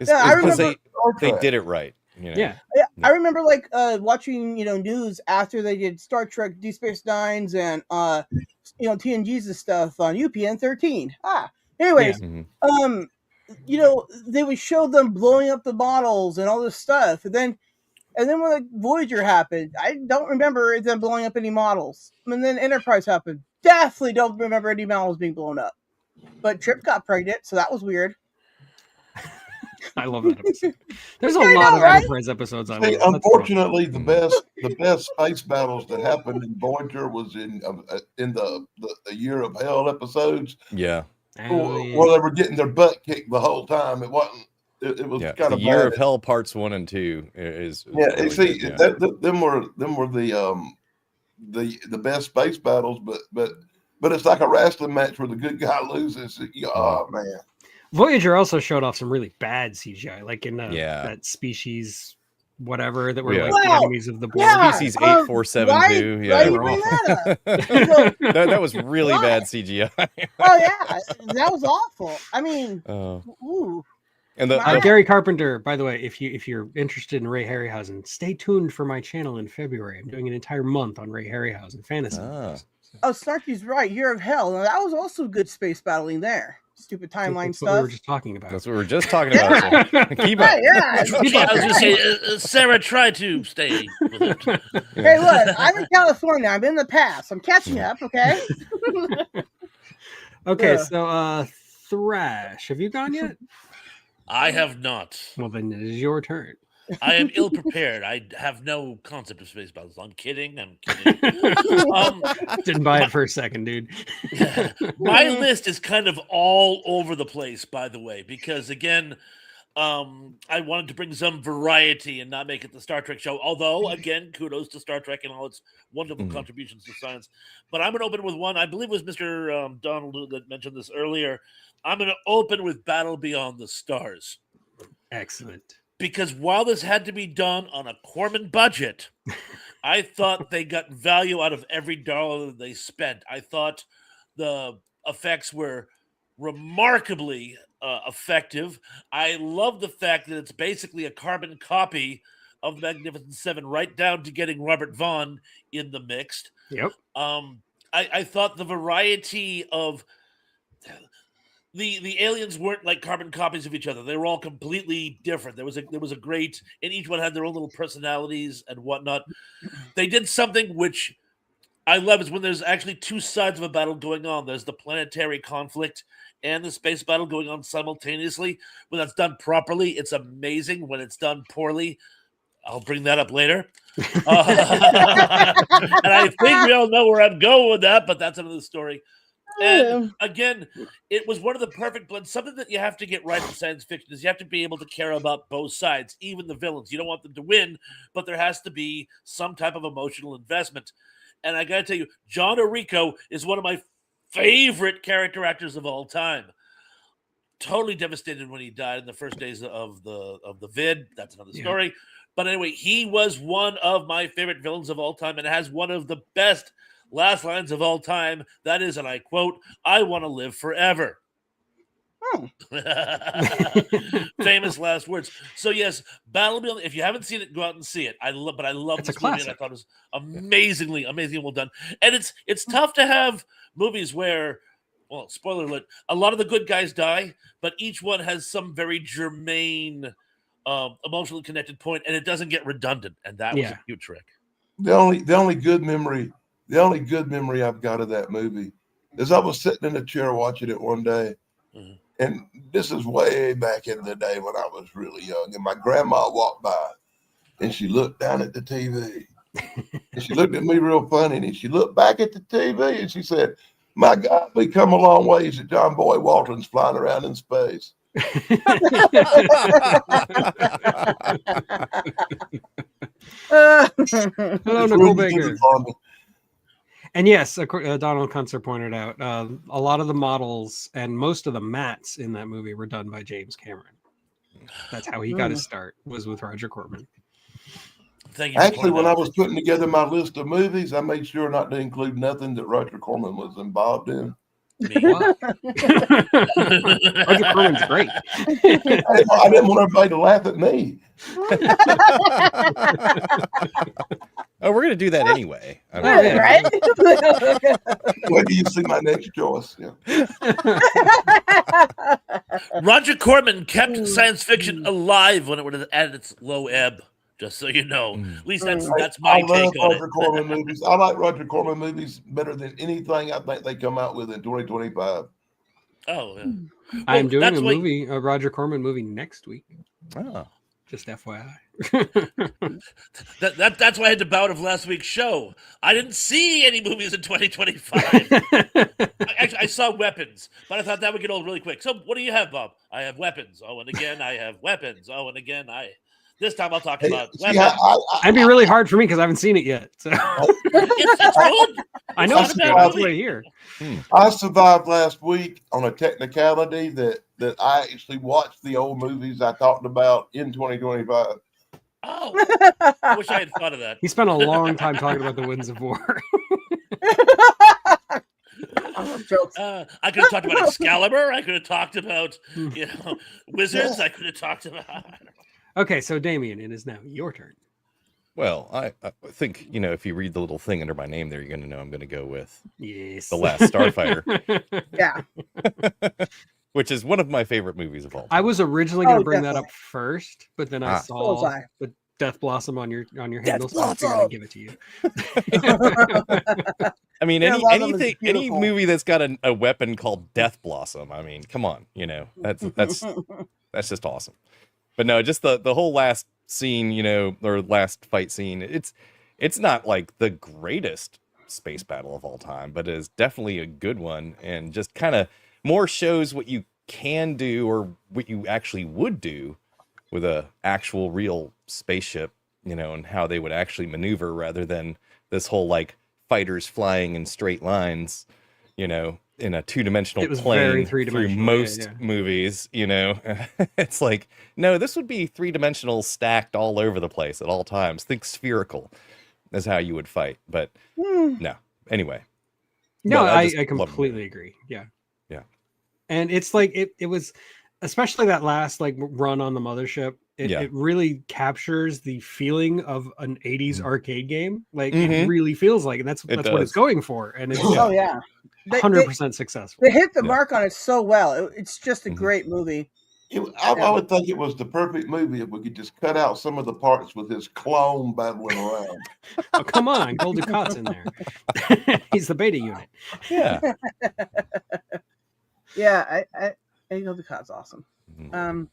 It's yeah. I because remember. they did it right. You know? Yeah. Yeah, I Yeah. remember like watching news after they did Star Trek Deep Space Nines and TNG's stuff on UPN 13. Anyways, Mhm. they would show them blowing up the models and all this stuff, and then when like Voyager happened, I don't remember them blowing up any models. And then Enterprise happened, definitely don't remember any models being blown up. But Trip got pregnant, so that was weird. I love that episode. There's a I lot know, of right? Enterprise episodes I See, love. unfortunately, the Mhm. best space battles that happened in Voyager was in the Year of Hell episodes, Yeah, Oh, yeah. where they were getting their butt kicked the whole time. It wasn't. It was yeah. kind The of Year bad. of Hell parts 1 and 2 is Yeah, really see, good. Yeah. them were the best space battles, but it's like a wrestling match where the good guy loses. Oh man, Voyager also showed off some really bad CGI, like in Yeah. that species whatever that were Yeah. like the Wow. enemies of the Borg. Yeah. Species why 8472. why Yeah, you were bring awful. that up? that was really Why? bad CGI. Oh yeah, that was awful. I mean, Oh. ooh. And the My- Gary Carpenter, by the way, if you're interested in Ray Harryhausen, stay tuned for my channel in February. I'm doing an entire month on Ray Harryhausen fantasy. movies. Oh, Snarky's right. Year of Hell. Now, that was also good space battling there. Stupid I think timeline that's what we were stuff. just talking about. that's what we were just talking about. So keep up. Right, yeah. Keep I up. was going to say, Sarah, try to stay with it. Hey, look, I'm in California. I'm in the past. I'm catching up, okay? Okay, Yeah. so Thrash, have you gone yet? I have not. Well, then it is your turn. I am ill prepared. I have no concept of space battles. I'm kidding. Didn't buy it for a second, dude. My list is kind of all over the place, by the way, because again, I wanted to bring some variety and not make it the Star Trek show. Although, again, kudos to Star Trek and all its wonderful contributions to science. But I'm going to open with one. I believe it was Mr. Donald that mentioned this earlier. I'm going to open with Battle Beyond the Stars. Excellent. Because while this had to be done on a Corman budget, I thought they got value out of every dollar that they spent. I thought the effects were remarkably effective. I love the fact that it's basically a carbon copy of the Magnificent Seven, right down to getting Robert Vaughn in the mix. Yep. I thought the variety of the aliens weren't like carbon copies of each other. They were all completely different. There was a great, and each one had their own little personalities and whatnot. They did something which I love is when there's actually two sides of a battle going on. There's the planetary conflict and the space battle going on simultaneously. When that's done properly, it's amazing. When it's done poorly, I'll bring that up later. And I think we all know where I'm going with that, but that's another story. And again, it was one of the perfect blends. Something that you have to get right in science fiction is you have to be able to care about both sides, even the villains. You don't want them to win, but there has to be some type of emotional investment. And I got to tell you, John Orico is one of my favorite character actors of all time. Totally devastated when he died in the first days of the vid. That's another story. But anyway, he was one of my favorite villains of all time and has one of the best last lines of all time. That is, and I quote, "I want to live forever." Famous last words. So yes, Battle Beyond. If you haven't seen it, go out and see it. I love It's a this movie, and I classic. thought it was amazingly well done. And it's tough to have movies where, well, spoiler alert, a lot of the good guys die, but each one has some very germane, emotionally connected point, and it doesn't get redundant. And that was a huge trick. The only good memory I've got of that movie is I was sitting in a chair watching it one day, and this is way back in the day when I was really young, and my grandma walked by, and she looked down at the TV, and she looked at me real funny, and she looked back at the TV, and she said, "My God, we come a long ways that John Boy Walton's flying around in space." Hello, It's Nicole really Baker. good for me. And yes, Donald Kunzer pointed out a lot of the models and most of the mats in that movie were done by James Cameron. That's how he got his start, was with Roger Corman. Thank you. for Actually, pointing when I out. was putting together my list of movies, I made sure not to include nothing that Roger Corman was involved in. Me. Why? Roger Corman's great. I didn't want everybody to laugh at me. Oh, we're gonna do that anyway. I mean, Oh, yeah. Right? Wait till you see my next choice. Yeah. Roger Corman kept science fiction alive when it was at its low ebb. Just so you know, at least that's my I love take on Roger it. Corman movies. I like Roger Corman movies better than anything I think they come out with in 2025. Oh, yeah. I'm doing that's a why- movie, a Roger Corman movie next week. oh. Just FYI. That's why I had to bout of last week's show. I didn't see any movies in 2025. Actually, I saw Weapons, but I thought that would get old really quick. So, what do you have, Bob? I have Weapons. Oh, and again, I have Weapons. Oh, and again, This time I'll talk about See, Weapons. It'd be really hard for me because I haven't seen it yet. So It's good. I know it's It's good. not a bad That's movie. what I hear. I survived last week on a technicality that I actually watched the old movies I talked about in 2025. Oh, I wish I had thought of that. He spent a long time talking about the Winds of War. Jokes. I could have talked about Excalibur. I could have talked about wizards. I could have talked about. Okay, so Damien, it is now your turn. Well, I think, if you read the little thing under my name there, you're going to know I'm going to go with Yes. The Last Starfighter, Yeah. which is one of my favorite movies of all time. I was originally going to Oh, bring that definitely. up first, but then I So was saw I. the Death Blossom on your Death handle, so I figured Blossom! I'd give it to you. I mean, Yeah, a lot of them is any beautiful. movie that's got a weapon called Death Blossom, I mean, come on, that's just awesome. But no, just the whole last scene, or last fight scene, it's not like the greatest space battle of all time, but it is definitely a good one, and just kind of more shows what you can do or what you actually would do with a actual real spaceship, and how they would actually maneuver rather than this whole like fighters flying in straight lines, in a two-dimensional It was very plane through three-dimensional, most yeah. movies, It's like, no, this would be three-dimensional stacked all over the place at all times. Think spherical is how you would fight, but no. Anyway. No, But I just love the completely movie. agree. Yeah. Yeah. And it's like it was especially that last like run on the mothership. It really captures the feeling of an 80s arcade game. Like it Mhm. really feels like, and that's It what does. it's going for. And it's Oh yeah. They- 100% successful. They hit the Yeah. mark on it so well. It's just a Mhm. great movie. I would think it was the perfect movie if we could just cut out some of the parts with his clone battling around. Oh, come on, Gul Dukat's in there. He's the beta unit. Yeah. Yeah, I know the cod's awesome. Mhm.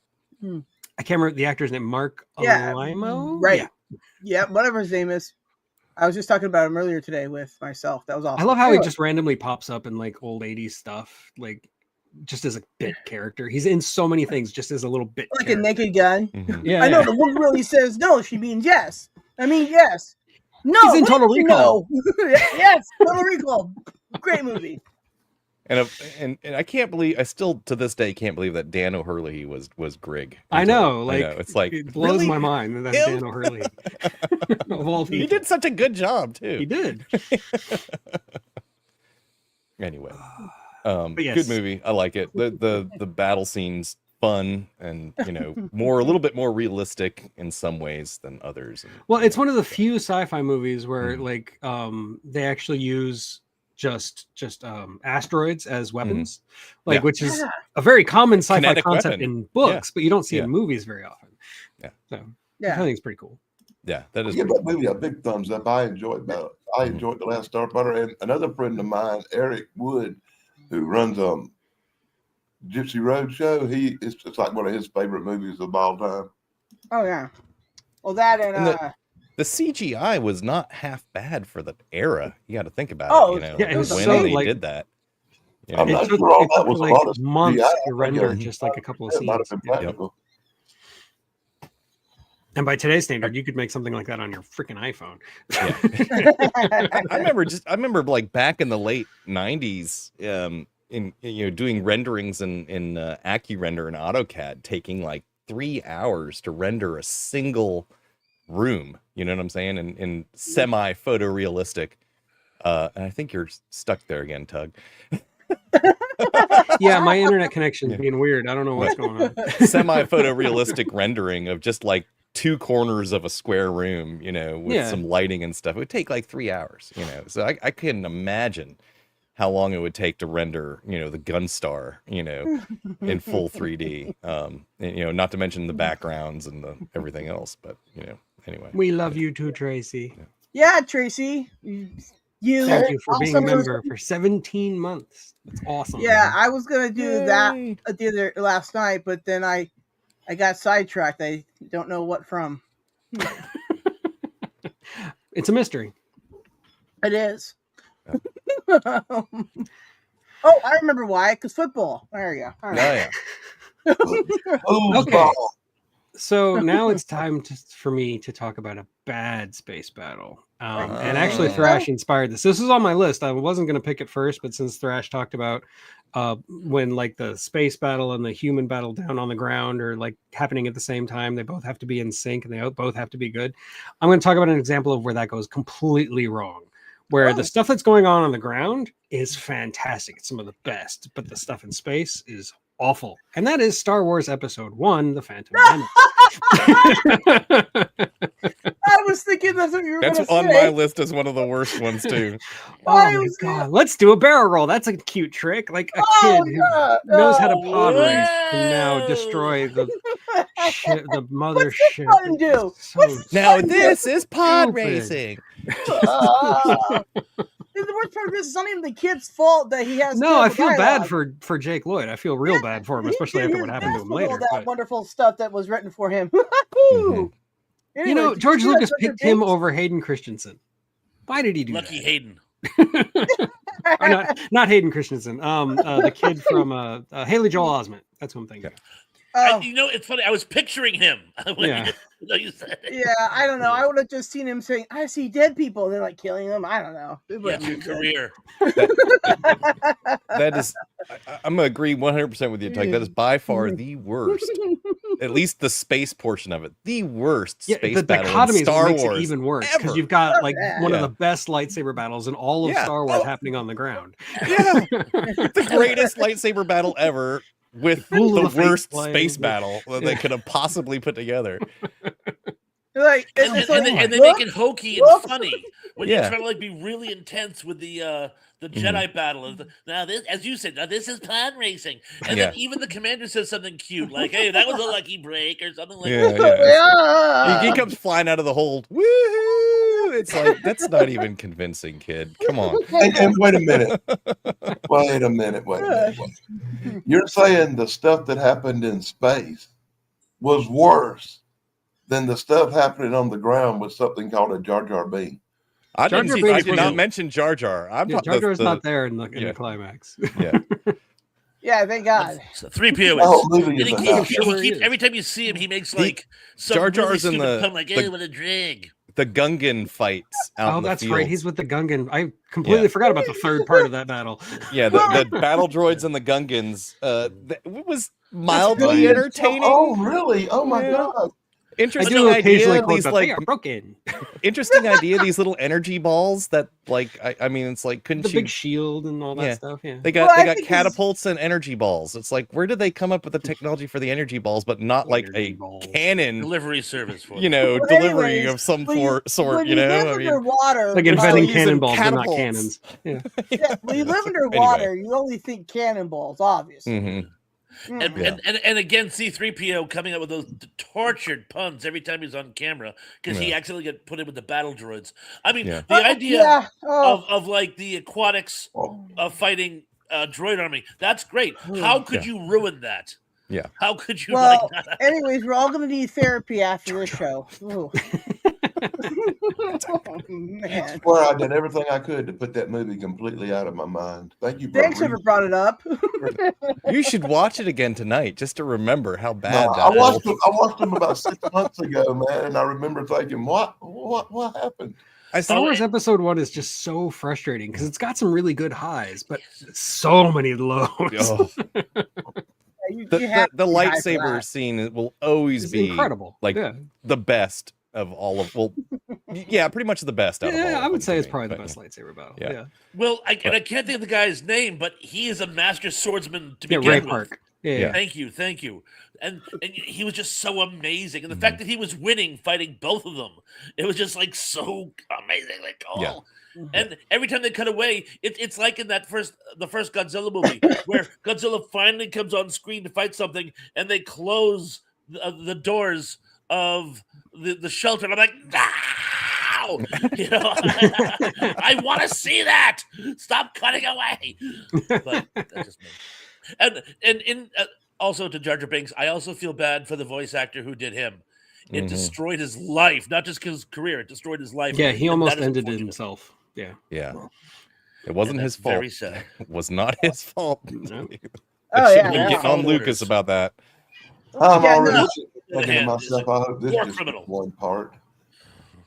I can't remember the actor's name. Mark Yeah, Alimo? right. Yeah. Yeah, whatever his name is. I was just talking about him earlier today with myself. That was awesome. I love how he Anyway, just randomly pops up in like old 80s stuff, like just as a bit character. He's in so many things just as a little bit like a character. naked gun. Mhm. Yeah, I know yeah. the woman really says no. She means yes. I mean yes. No, He's in what do Total you mean Recall. no? Yes, Total Recall. Great movie. And I can't believe, I still to this day can't believe that Dan O'Hurley was Grigg. I know, like it's like it blows really? my mind that that's Him? Dan O'Hurley. Of all people. He did such a good job too. He did. Anyway, But yes. good movie. I like it. The battle scenes fun and a little bit more realistic in some ways than others. And, Well, it's one of the few sci-fi movies where Mhm. like they actually use just asteroids as weapons, like Yeah. which is Yeah. a very common sci-fi Kinetic concept weapon. in books, but you don't see it Yeah. in movies very often. Yeah. So I Yeah. think it's pretty cool. yeah, that I is give pretty that movie a big thumbs up. I enjoyed The Last Starfighter. And another friend of mine, Eric Wood, who runs Gypsy Road Show, it's like one of his favorite movies of all time. Oh yeah. Well, that and And the CGI was not half bad for the era. You got to think about Oh, it. yeah, it was when so, they like, did that. You I'm know? not It took, sure all it that took was a like lot of months CGI. to render just like a couple of It might have scenes. been practical. And by today's standard, you could make something like that on your freaking iPhone. I remember like back in the late 90s, in doing renderings in AccuRender and AutoCAD, taking like 3 hours to render a single room. You know what I'm saying? In semi photorealistic. And I think you're stuck there again, Tug. Yeah, my internet connection's Yeah. being weird. I don't know what's going on. Semi photorealistic rendering of just like 2 corners of a square room, with Yeah. some lighting and stuff. It would take like 3 hours, So I couldn't imagine how long it would take to render, the Gunstar, in full 3D. And, not to mention the backgrounds and the everything else. But anyway. We love you too, Tracy. Yeah, Tracy. You Thank you for being a also- member for 17 months. That's awesome. Yeah, I was gonna do that Yay. last night, but then I got sidetracked. I don't know what from. It's a mystery. It is. Yeah. Oh, I remember why. Because football. There you go. All right. Oh, Who's Okay. ball? So now it's time for me to talk about a bad space battle. And actually, Oh. Thrash inspired this. This was on my list. I wasn't going to pick it first, but since Thrash talked about when like the space battle and the human battle down on the ground are like happening at the same time, they both have to be in sync and they both have to be good. I'm going to talk about an example of where that goes completely wrong. Where the stuff that's going on the ground is fantastic. It's some of the best, but the stuff in space is awful. And that is Star Wars Episode 1, The Phantom Menace. I was thinking that's what you were going That's to on say. my list as one of the worst ones too. Oh I my was- god, let's do a barrel roll. That's a cute trick. Like a Oh, kid who yeah. knows how to Oh. pod race can now Whoa. destroy the ship, the What's this mothership. button do? It's so What's this Now button do? this is pod Stupid. racing. The worst part of this is not even the kid's fault that he has. No, I terrible feel bad dialogue. for Jake Lloyd. I feel real bad for him, He especially did after his what happened to best him with later. all that But, wonderful stuff that was written for him. you Anyway, know, did George you see Lucas that picked Stranger him Things? over Hayden Christensen. Why did he do Lucky that? Hayden. Or not Hayden Christensen. The kid from Haley Joel Osment. That's who I'm thinking. of. Oh, It's funny. I was picturing him. When Yeah. you said it. yeah, I don't know. I would have just seen him saying, "I see dead people," and then like killing them. I don't know. It Yeah, wouldn't your be good. career. That is, I'm gonna agree 100% with you, Tug. That is by far the worst. At least the space portion of it, the worst Yeah, space the battle in dichotomy is Star what makes Wars it even worse because ever. you've got like Yeah. one of Yeah. the best lightsaber battles in all of Yeah. Star Wars Oh. happening on the ground. Yeah, the greatest lightsaber battle ever with Duel the of the Fates worst playing. space battle that they could have possibly put together. Like, And, it's and, like, and they look, make it hokey look. and funny when Yeah. you're trying to like be really intense with the Jedi battle. Now this, as you said, now this is pod racing, and Yeah. then even the commander says something cute like, "Hey, that was a lucky break" or something like Yeah, that. yeah. Yeah. He comes flying out of the hold. Woohoo! It's like that's not even convincing, kid. Come on. And wait a minute. Wait a minute. Wait a minute. You're saying the stuff that happened in space was worse than the stuff happening on the ground with something called a Jar Jar Binks. I Jar didn't Jar see. Binks I did was not a- mention Jar Jar. I'm Yeah, not- Jar Jar's the- not there in the yeah. climax. Yeah. Yeah, thank God. So 3PO The whole is. movie And is he a keeps, house. sure he is. every time you see him, he makes The- like some Jar really Jar's in stupid the- pun, like, the- "Hey, what a drag." The Gungan fights out Oh, in the that's field. right. He's with the Gungan. I completely Yeah. forgot about the third part of that battle. Yeah, the battle droids and the Gungans. It was mildly really entertaining. Oh, really? Oh, my Yeah. God. I Interesting do occasionally idea. quote These that like they are broken. interesting idea. These little energy balls that like I mean it's like couldn't The you? big shield and all that Yeah. stuff. Yeah. They got Well, I they got think catapults and energy balls. It's like where did they come up with the technology for the energy balls, but not like Energy a balls. cannon? Delivery service for You know, Well, delivery anyways, of some when you- sort. When You know, live I mean, underwater, Like They're still inventing using cannonballs, but not catapults. cannons. Yeah. yeah, when you live underwater, you only think cannonballs, obviously. mhm. And, Yeah. and again, C-3PO coming up with those tortured puns every time he's on camera because he Yeah. accidentally got put in with the battle droids. I mean, Yeah. the idea Yeah. Oh, of like the aquatics of fighting droid army, that's great. How could you ruin that? Yeah. How could you well, like not? anyways, we're all going to need therapy after this show. Ooh. Oh, man. Well, I did everything I could to put that movie completely out of my mind. Thank you. Thanks for brought it up. You should watch it again tonight just to remember how bad No, that was. I watched them about 6 months ago, man, and I remember thinking, what happened? Star Wars Episode 1 is just so frustrating because it's got some really good highs, but so many lows. Oh. The lightsaber scene will always be incredible. Like the best of all of pretty much the best out of all. Yeah, I would say it's probably the but, best lightsaber battle. Yeah. Yeah. Well, I can't think of the guy's name, but he is a master swordsman to begin Ray with. Park. Yeah. Thank you. And he was just so amazing. And the fact that he was winning, fighting both of them, it was just like so amazingly cool. Yeah. And every time they cut away, it's like in the first Godzilla movie where Godzilla finally comes on screen to fight something, and they close the doors of the shelter. And I'm like, no, you know, I want to see that. Stop cutting away. But that's just me. And in also to Jar Jar Binks, I also feel bad for the voice actor who did him. It destroyed his life, not just his career. It destroyed his life. Yeah, he almost ended it himself. Yeah. It wasn't his fault. Very sad. It was not his fault. No. Getting on Lucas about that. I'm already no. thinking to myself, I hope this War is criminal. one part.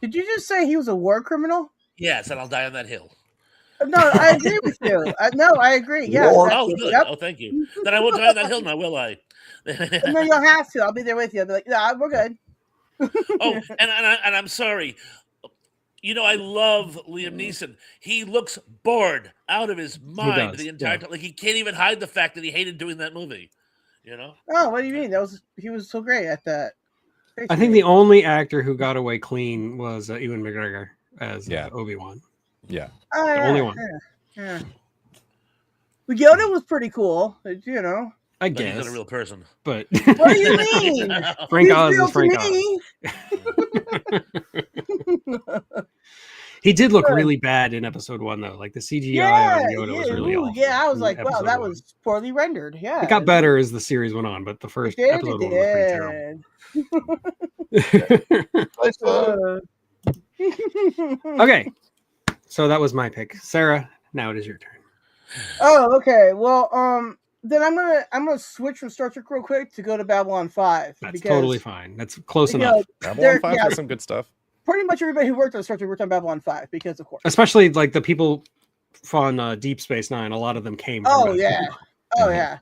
Did you just say he was a war criminal? Yes, and I'll die on that hill. No, I agree with you. No, I agree. Yeah. War. Oh, good. Yep. Oh, thank you. Then I won't die on that hill now, will I? No, you'll have to. I'll be there with you. I'll be like, nah, we're good. Oh, and I'm sorry. You know, I love Liam Neeson. He looks bored out of his mind the entire time. Like he can't even hide the fact that he hated doing that movie. You know? Oh, what do you mean? He was so great at that. I think the only actor who got away clean was Ewan McGregor as Obi-Wan. Yeah. The only one. Yeah. Well, Yoda was pretty cool, you know. I But guess. he's not a real person. But What do you mean? Frank He's Oz real is Frank to Oz. me. He did look really bad in episode 1, though. Like the CGI on Yoda was really awful. Yeah, I was in like, wow, episode that 1. was poorly rendered. Yeah. It got better as the series went on, but the first episode 1 was pretty terrible. Okay. So that was my pick. Sarah, now it is your turn. Oh, okay. Well, then I'm gonna switch from Star Trek real quick to go to Babylon 5. That's totally fine. That's close enough. know, Babylon 5 has some good stuff. Pretty much everybody who worked on Star Trek worked on Babylon 5 because, of course. Especially like the people on Deep Space Nine. A lot of them came. From Oh that. yeah. Oh yeah.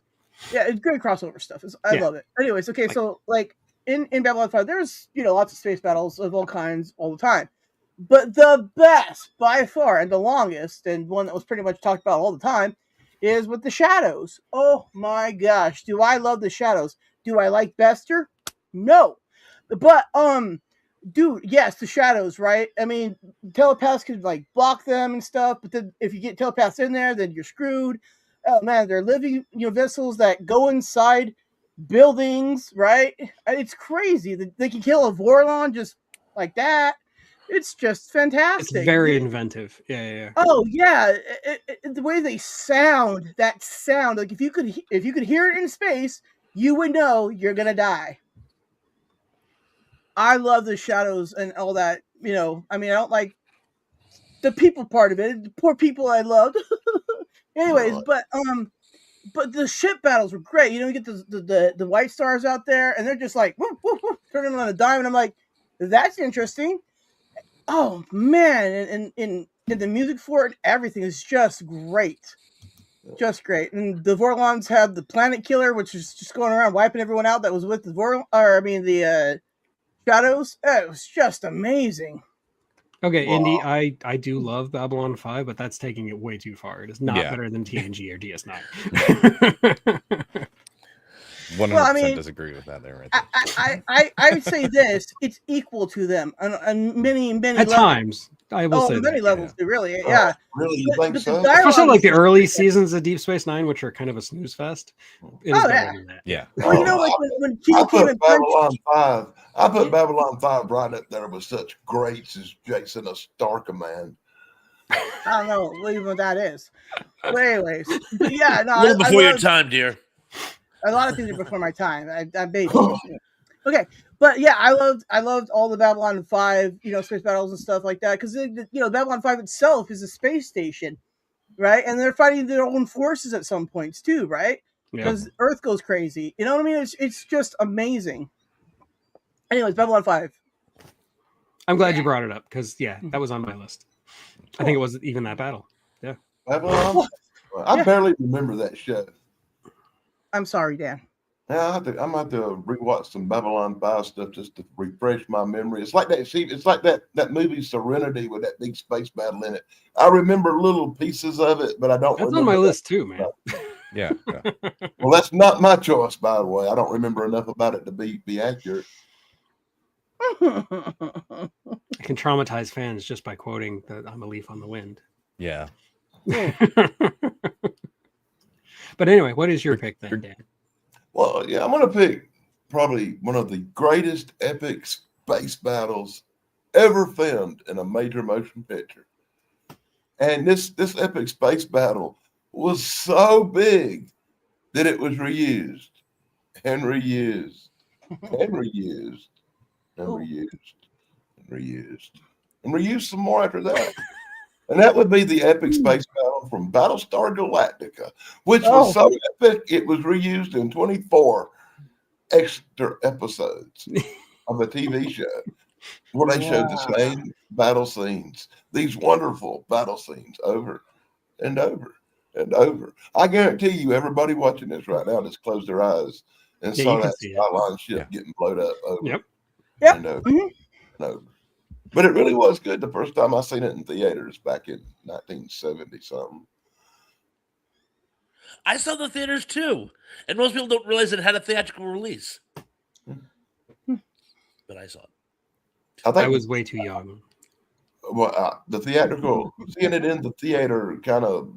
Yeah, it's good crossover stuff. I love it. Anyways, okay, so like in Babylon 5, there's lots of space battles of all kinds all the time. But the best by far and the longest and one that was pretty much talked about all the time is with the shadows. Oh my gosh, do I love the shadows? Do I like Bester? No. But dude, yes, the shadows, right? I mean, telepaths could like block them and stuff, but then if you get telepaths in there, then you're screwed. Oh man, they're living vessels that go inside buildings, right? It's crazy. They can kill a Vorlon just like that. It's just fantastic. It's very inventive. Yeah. Oh yeah, the way they sound, that sound, like if you could hear it in space, you would know you're gonna die. I love the shadows and all that. I mean, I don't like the people part of it. The poor people I loved. Anyways, but the ship battles were great. You get the White Stars out there, and they're just like whoop, whoop, whoop, turning on a dime, and I'm like, that's interesting. Oh man, and the music for it, everything is just great. Just great. And the Vorlons had the Planet Killer, which is just going around wiping everyone out that was with the Shadows. It was just amazing. Okay, Indy, I do love Babylon 5, but that's taking it way too far. It is not better than TNG or DS9. 100% disagree with that there. Right there. I would say this: it's equal to them on many at levels. times. I will say many that, levels. Really, yeah. Really, you think so? Especially like the early seasons of Deep Space Nine, which are kind of a snooze fest. It is better than that. Yeah. Well, like when I Q came put and Babylon 5. I put Babylon 5 right up there with such greats as Jason Starkman. I don't know what that is. But anyways, yeah, no, A little before your time, dear. A lot of things are before my time. I'm baby. Okay, but yeah, I loved all the Babylon 5, space battles and stuff like that because Babylon 5 itself is a space station, right? And they're fighting their own forces at some points too, right? Yeah. Because Earth goes crazy. You know what I mean? It's just amazing. Anyways, Babylon 5. I'm glad you brought it up because that was on my list. I think it wasn't even that battle. Yeah. Babylon? I Yeah. barely remember that show. I'm sorry, Dan. Yeah, I'm gonna have to rewatch some Babylon 5 stuff just to refresh my memory. It's like that. See, it's like that movie Serenity with that big space battle in it. I remember little pieces of it, but I don't. That's on remember my that. list too, man. Yeah. Well, that's not my choice, by the way. I don't remember enough about it to be accurate. I can traumatize fans just by quoting that I'm a leaf on the wind. Yeah. But anyway, what is your pick then, Dan? Well, yeah, I'm gonna pick probably one of the greatest epic space battles ever filmed in a major motion picture. And this epic space battle was so big that it was reused and reused and reused and reused and reused and reused some more after that. And that would be the epic space battle from Battlestar Galactica, which was so epic it was reused in 24 extra episodes of a TV show where they showed the same battle scenes, these wonderful battle scenes over and over and over. I guarantee you, everybody watching this right now just closed their eyes and saw that Skyline ship getting blown up over and over and over. But it really was good the first time I seen it in theaters back in 1970 something. I saw the theaters too, and most people don't realize it had a theatrical release. But I saw it. I was way too young. Well, the theatrical, seeing it in the theater kind of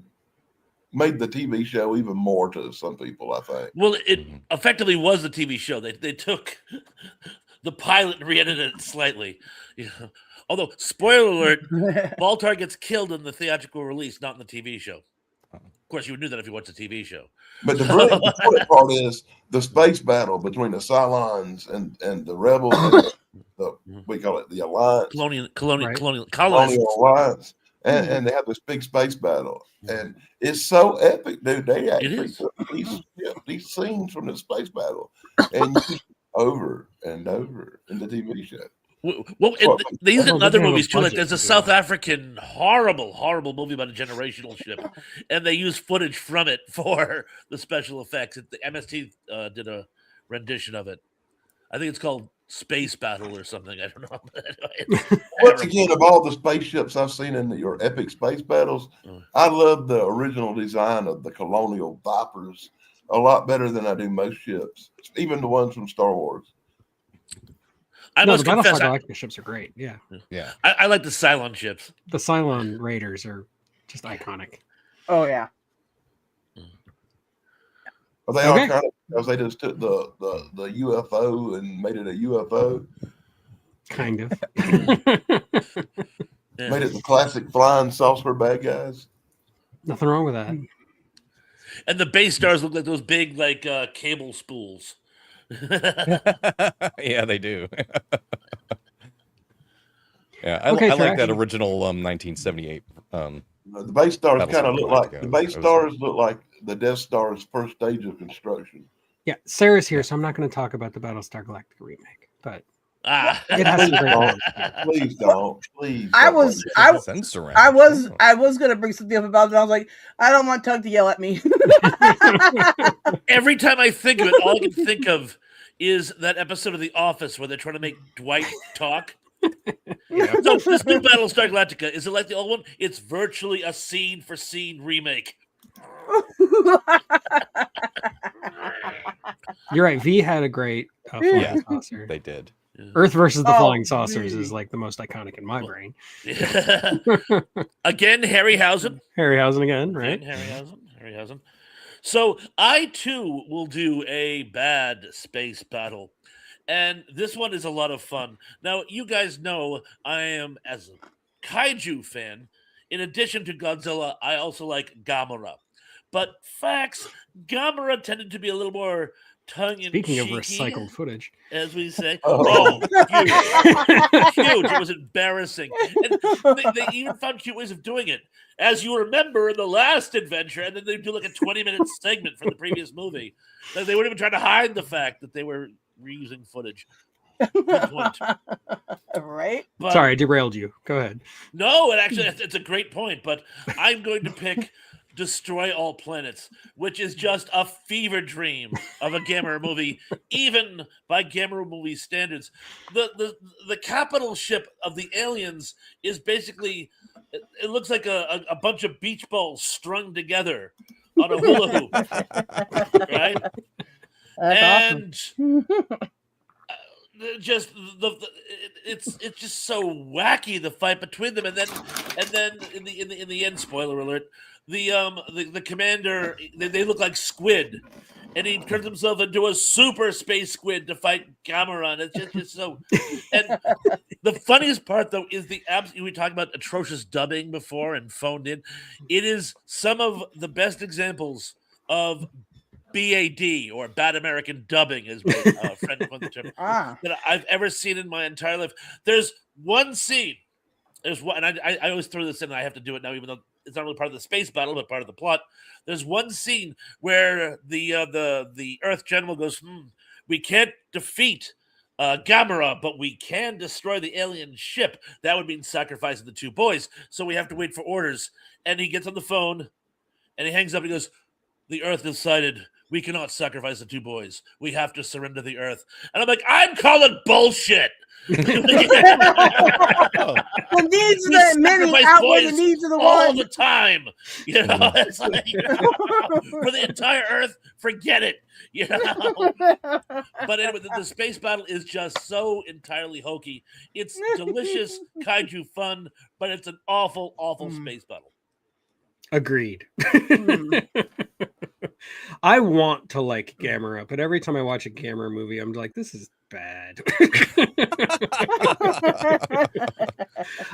made the TV show even more to some people, I think. Well, it effectively was the TV show. They took the pilot and re-edited it slightly. Although, spoiler alert, Baltar gets killed in the theatrical release, not in the TV show. Of course, you knew that if you watched the TV show. But the brilliant part is the space battle between the Cylons and the Rebels, and we call it the Alliance. Colonial Alliance. And they have this big space battle. And it's so epic, dude. They actually took these scenes from the space battle and used over and over in the TV show. Well, they use it in other movies too. Like there's a South African horrible movie about a generational ship, and they use footage from it for the special effects. The MST did a rendition of it. I think it's called Space Battle or something. I don't know. Once again, of all the spaceships I've seen in your epic space battles, I love the original design of the Colonial Vipers a lot better than I do most ships, even the ones from Star Wars. I must the confess, Battlestar Galactica ships are great. Yeah. I like the Cylon ships. The Cylon Raiders are just iconic. Oh yeah. Well, they are kind of because they just took the UFO and made it a UFO. Kind of. Made it the classic flying saucer bad guys. Nothing wrong with that. And the base stars look like those big cable spools. Yeah, they do. Yeah, I like that original 1978. The base stars kind of look like the Death Star's first stage of construction. Yeah, Sarah's here, so I'm not going to talk about the Battlestar Galactica remake, but it has some great Please don't. Please. I was going to bring something up about it. I was like, I don't want Tug to yell at me. Every time I think of it, all I can think of is that episode of The Office where they're trying to make Dwight talk. So this new Battlestar Galactica, is it like the old one? It's virtually a scene-for-scene remake. You're right. V had a great flying saucer. They did. Earth versus the Flying Saucers is like the most iconic in my brain. Again, Harryhausen. Harryhausen again, right? Harryhausen. So I too will do a bad space battle. And this one is a lot of fun. Now, you guys know I am, as a kaiju fan, in addition to Godzilla, I also like Gamera. But facts, Gamera tended to be a little more tongue in Speaking of cheeky, recycled footage, as we say. Oh. Huge. Huge. It was embarrassing. And they even found cute ways of doing it. As you remember in the last adventure, and then they do like a 20-minute segment from the previous movie. Like, they weren't even trying to hide the fact that they were reusing footage. Good point. Right? But sorry, I derailed you. Go ahead. no, it actually it's a great point, but I'm going to pick Destroy All Planets, which is just a fever dream of a Gamera movie, even by Gamera movie standards. The capital ship of the aliens is basically it looks like a bunch of beach balls strung together on a hula hoop, right? That's And awesome. just it's just so wacky, the fight between them, and then in the end, spoiler alert, the commander, they look like squid, and he turns himself into a super space squid to fight Gamera. It's just so. And the funniest part though is we were talking about atrocious dubbing before and phoned in. It is some of the best examples of BAD, or bad American dubbing, as my friend coined the term, that I've ever seen in my entire life. There's one scene. There's one, and I always throw this in, and I have to do it now, even though it's not really part of the space battle, but part of the plot. There's one scene where the Earth general goes, "We can't defeat Gamera, but we can destroy the alien ship. That would mean sacrificing the two boys. So we have to wait for orders." And he gets on the phone, and he hangs up. And he goes, "The Earth decided we cannot sacrifice the two boys. We have to surrender the Earth." And I'm like, I'm calling bullshit. The needs of the many outweigh the needs of the all one. the time. You know, it's like, for the entire Earth, forget it. You know, but anyway, the space battle is just so entirely hokey. It's delicious kaiju fun, but it's an awful, awful space battle. Agreed. I want to like Gamera, but every time I watch a Gamera movie, I'm like, this is bad.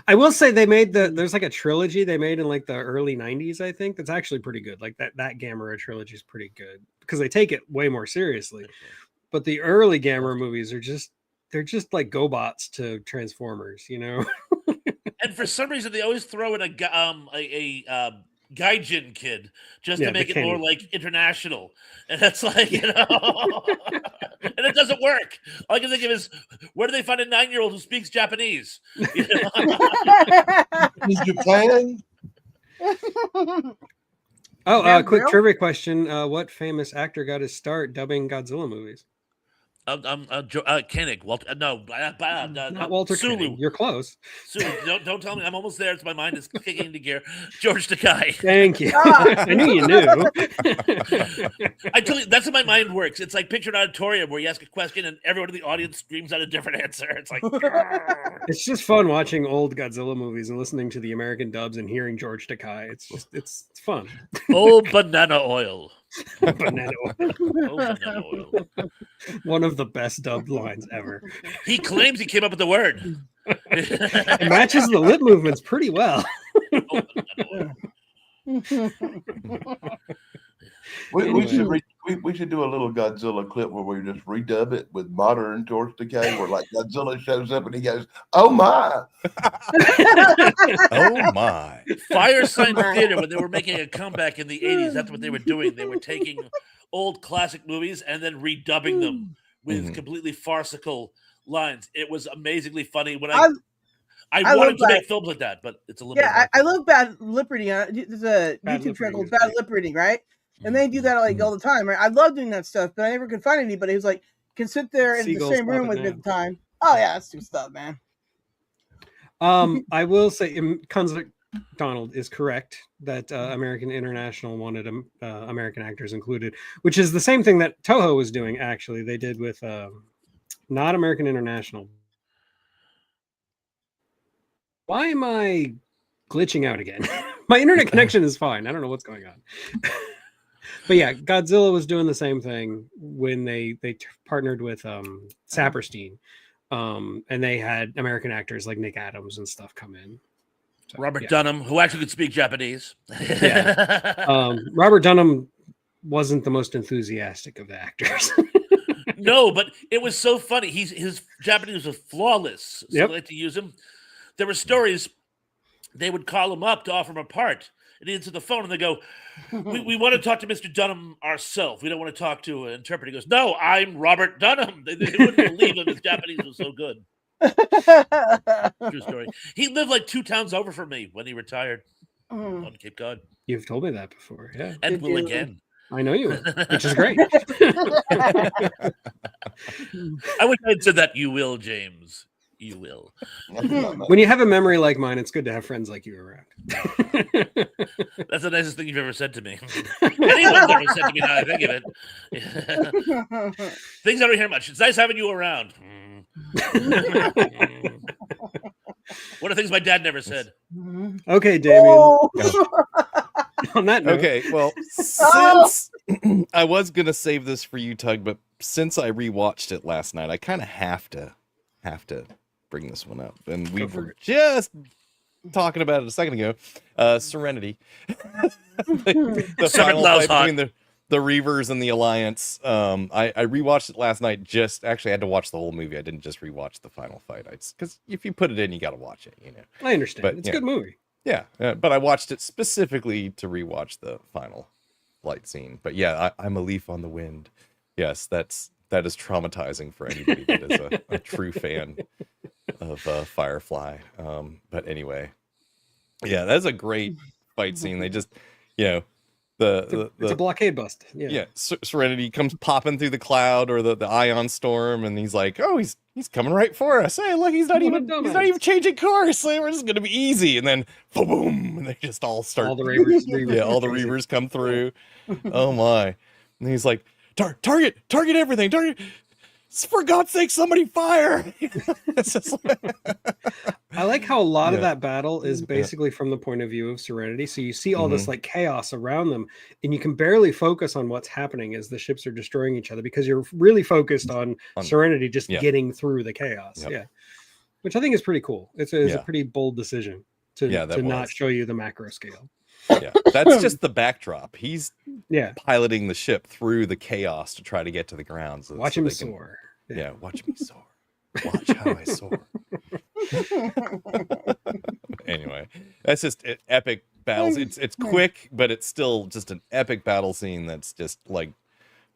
I will say there's like a trilogy they made in like the early 90s, I think, that's actually pretty good. Like that Gamera trilogy is pretty good because they take it way more seriously. But the early Gamera movies they're just like GoBots to Transformers, you know? And for some reason, they always throw in a Gaijin kid just to make it more like international, and it's like, you know, and it doesn't work. All I can think of is, where do they find a 9-year-old who speaks Japanese? You know? Is Japan? Oh, quick trivia question: what famous actor got his start dubbing Godzilla movies? Koenig. Not Walter Sulu. Koenig. You're close. Sulu. Don't tell me. I'm almost there. It's my mind is kicking into gear. George Takei. Thank you. I knew you knew. I tell you, that's how my mind works. It's like picture an auditorium where you ask a question and everyone in the audience screams out a different answer. It's like, it's just fun watching old Godzilla movies and listening to the American dubs and hearing George Takei. It's fun. Oh, banana oil. Banana oil. Oh, banana oil. One of the best dubbed lines ever. He claims he came up with the word. It matches the lip movements pretty well. Oh, We should do a little Godzilla clip where we just redub it with modern George Takei, where like Godzilla shows up and he goes, "Oh my!" Oh my! Firesign Theater, when they were making a comeback in the 80s, that's what they were doing. They were taking old classic movies and then redubbing them with completely farcical lines. It was amazingly funny. When I wanted to make films like that, but it's a little bit I love Bad Lip Reading. There's a YouTube channel called Bad Lip Reading, right? And they do that like all the time, right? I love doing that stuff, but I never could find anybody who's like can sit there in the same room with me at the time. Oh yeah, that's stupid stuff, man. I will say, Donald is correct that American International wanted American actors included, which is the same thing that Toho was doing. Actually, they did with not American International. Why am I glitching out again? My internet connection is fine. I don't know what's going on. But yeah, Godzilla was doing the same thing when they partnered with Saperstein, and they had American actors like Nick Adams and stuff come in. So, Robert Dunham, who actually could speak Japanese. Yeah. Robert Dunham wasn't the most enthusiastic of the actors. No, but it was so funny. His Japanese was flawless. So Yep. they like to use him. There were stories. They would call him up to offer him a part, and he'd answer the phone, and they go, "We want to talk to Mr. Dunham ourselves. We don't want to talk to an interpreter." He goes, "No, I'm Robert Dunham." They wouldn't believe him. His Japanese was so good. True story. He lived like 2 towns over from me when he retired on Cape Cod, You've told me that before. Yeah, and Did will you? again. I know you will, which is great. I wish I'd said that. You will, James. You will. When you have a memory like mine, it's good to have friends like you around. That's the nicest thing you've ever said to me. Anyone's ever said to me. Now I think of it. Things I don't hear much. It's nice having you around. What are things my dad never said? Okay, Damien. Oh. On that note, Okay, well, since I was gonna save this for you, Tug, but since I rewatched it last night, I kind of have to bring this one up. And we Go for were it. just talking about it a second ago. Serenity, the final Love's fight hot. between the Reavers and the Alliance. I rewatched it last night. Just actually had to watch the whole movie. I didn't just rewatch the final fight. Because if you put it in, you got to watch it. You know. I understand. But, It's yeah. a good movie. Yeah, but I watched it specifically to rewatch the final flight scene. But yeah, I'm a leaf on the wind. Yes, that is traumatizing for anybody that is a true fan of Firefly. But anyway, yeah, that's a great fight scene. They just, you know, It's a blockade bust. yeah, Serenity comes popping through the cloud or the ion storm, and he's like, "Oh, he's coming right for us. Hey, look, he's not What a even changing course. Like, we're just gonna be easy." And then boom, and they just all start. All the Reavers. Yeah, all the Reavers come through. Oh my! And he's like, target everything. Target. For God's sake, somebody fire! It's just I like how a lot of Yeah. that battle is basically from the point of view of Serenity. So you see all this like chaos around them, and you can barely focus on what's happening as the ships are destroying each other because you're really focused on Serenity just yeah. getting through the chaos. Yep. Yeah, which I think is pretty cool. It's a Yeah. pretty bold decision to not was. show you the macro scale. Yeah, that's just the backdrop. He's Yeah, piloting the ship through the chaos to try to get to the ground. So, watch so him they can- soar. Yeah, watch me soar. Watch how I soar. Anyway, that's just epic battles. It's quick, but it's still just an epic battle scene that's just like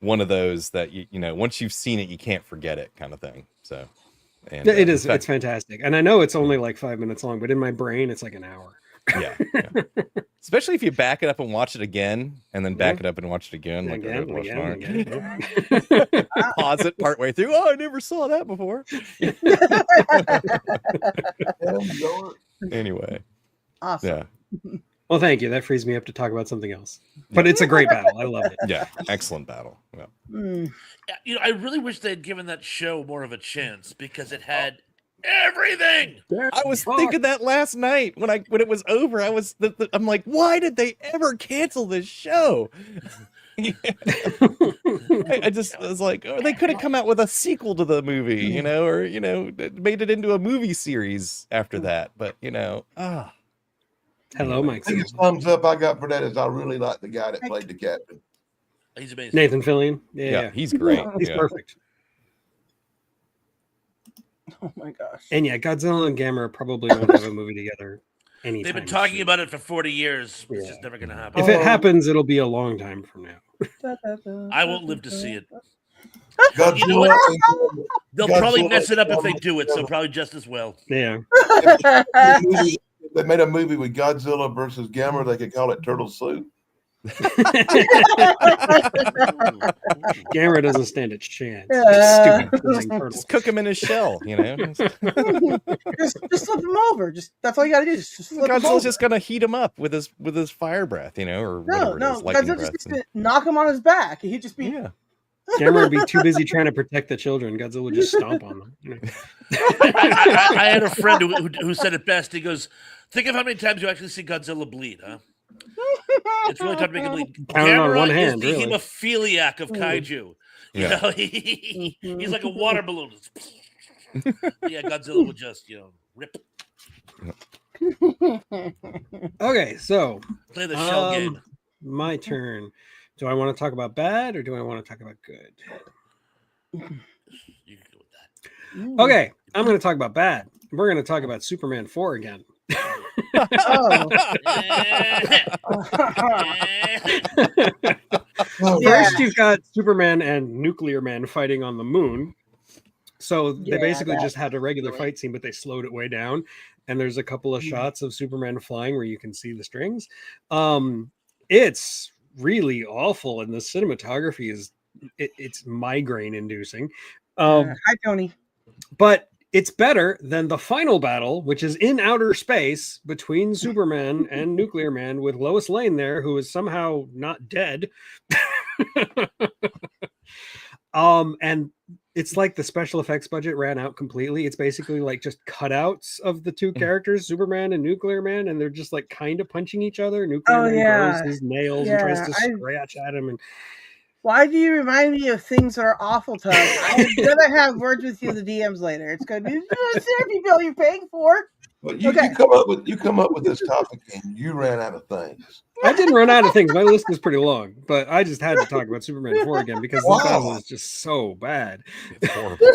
one of those that you know once you've seen it, you can't forget it kind of thing. So, and Yeah, it is. in fact- It's fantastic, and I know it's only like 5 minutes long, but in my brain, it's like an hour. yeah. Especially if you back it up and watch it again, and then back it up and watch it again, like I Again, did last again, night. again. Pause it partway through. Oh, I never saw that before. Anyway, Awesome. yeah, Well, thank you. That frees me up to talk about something else. But it's a great battle. I love it. yeah, excellent battle. Yeah. Mm. Yeah, you know, I really wish they had given that show more of a chance because it had everything. I was thinking that last night when it was over. I was I'm like, why did they ever cancel this show? I just was like, oh, they could have come out with a sequel to the movie, you know, or you know, made it into a movie series after that. But you know, Hello, Mike. Biggest thumbs up I got for that is I really like the guy that played the captain. He's amazing. Nathan Fillion. yeah, he's great. He's Yeah. perfect. Oh my gosh. And yeah, Godzilla and Gamera probably won't have a movie together anytime. They've been talking soon. about it for 40 years. It's Yeah. just never going to happen. If it happens, it'll be a long time from now. I won't live to see it. Godzilla, You know what? They'll probably Godzilla- mess it up if they do it, so probably just as well. Yeah. they made a movie with Godzilla versus Gamera. They could call it Turtle Soup. Gamera doesn't stand a chance. Yeah. Stupid flying turtle. Just cook him in his shell, you know. just flip him over. Just that's all you gotta do. Just flip him Godzilla's over. just gonna heat him up with his fire breath, you know, or No, whatever no. it is, lightning Godzilla breath. just needs to knock him on his back. He'd just be. Yeah. Gamera would be too busy trying to protect the children. Godzilla would just stomp on them. You know? I had a friend who said it best. He goes, think of how many times you actually see Godzilla bleed, huh? It's really tough to make him bleed. Count it on Gamera one hand, is the really. hemophiliac of kaiju. You Yeah. know, he's like a water balloon. Yeah, Godzilla would just, rip. Okay, so Play the shell game. my turn. Do I want to talk about bad or do I want to talk about good? You can go with that. Ooh. Okay, I'm going to talk about bad. We're going to talk about Superman 4 again. Oh. Oh, Yeah. First, you've got Superman and Nuclear Man fighting on the moon. So they Yeah, basically that- just had a regular fight scene, but they slowed it way down. And there's a couple of shots of Superman flying where you can see the strings. It's really awful, and the cinematography is it's migraine inducing. Hi, Tony. But it's better than the final battle, which is in outer space between Superman and Nuclear Man, with Lois Lane there, who is somehow not dead. And it's like the special effects budget ran out completely. It's basically like just cutouts of the two characters, Superman and Nuclear Man, and they're just like kind of punching each other. Nuclear Man yeah. grows his nails and tries to scratch at him. And Why do you remind me of things that are awful, Tug? I'm gonna have words with you in the DMs later. It's gonna be a therapy bill you're paying for. But you, Okay. you come up with this topic and you ran out of things. I didn't run out of things. My list was pretty long, but I just had to talk about Superman 4 again because this battle is just so bad. It's horrible.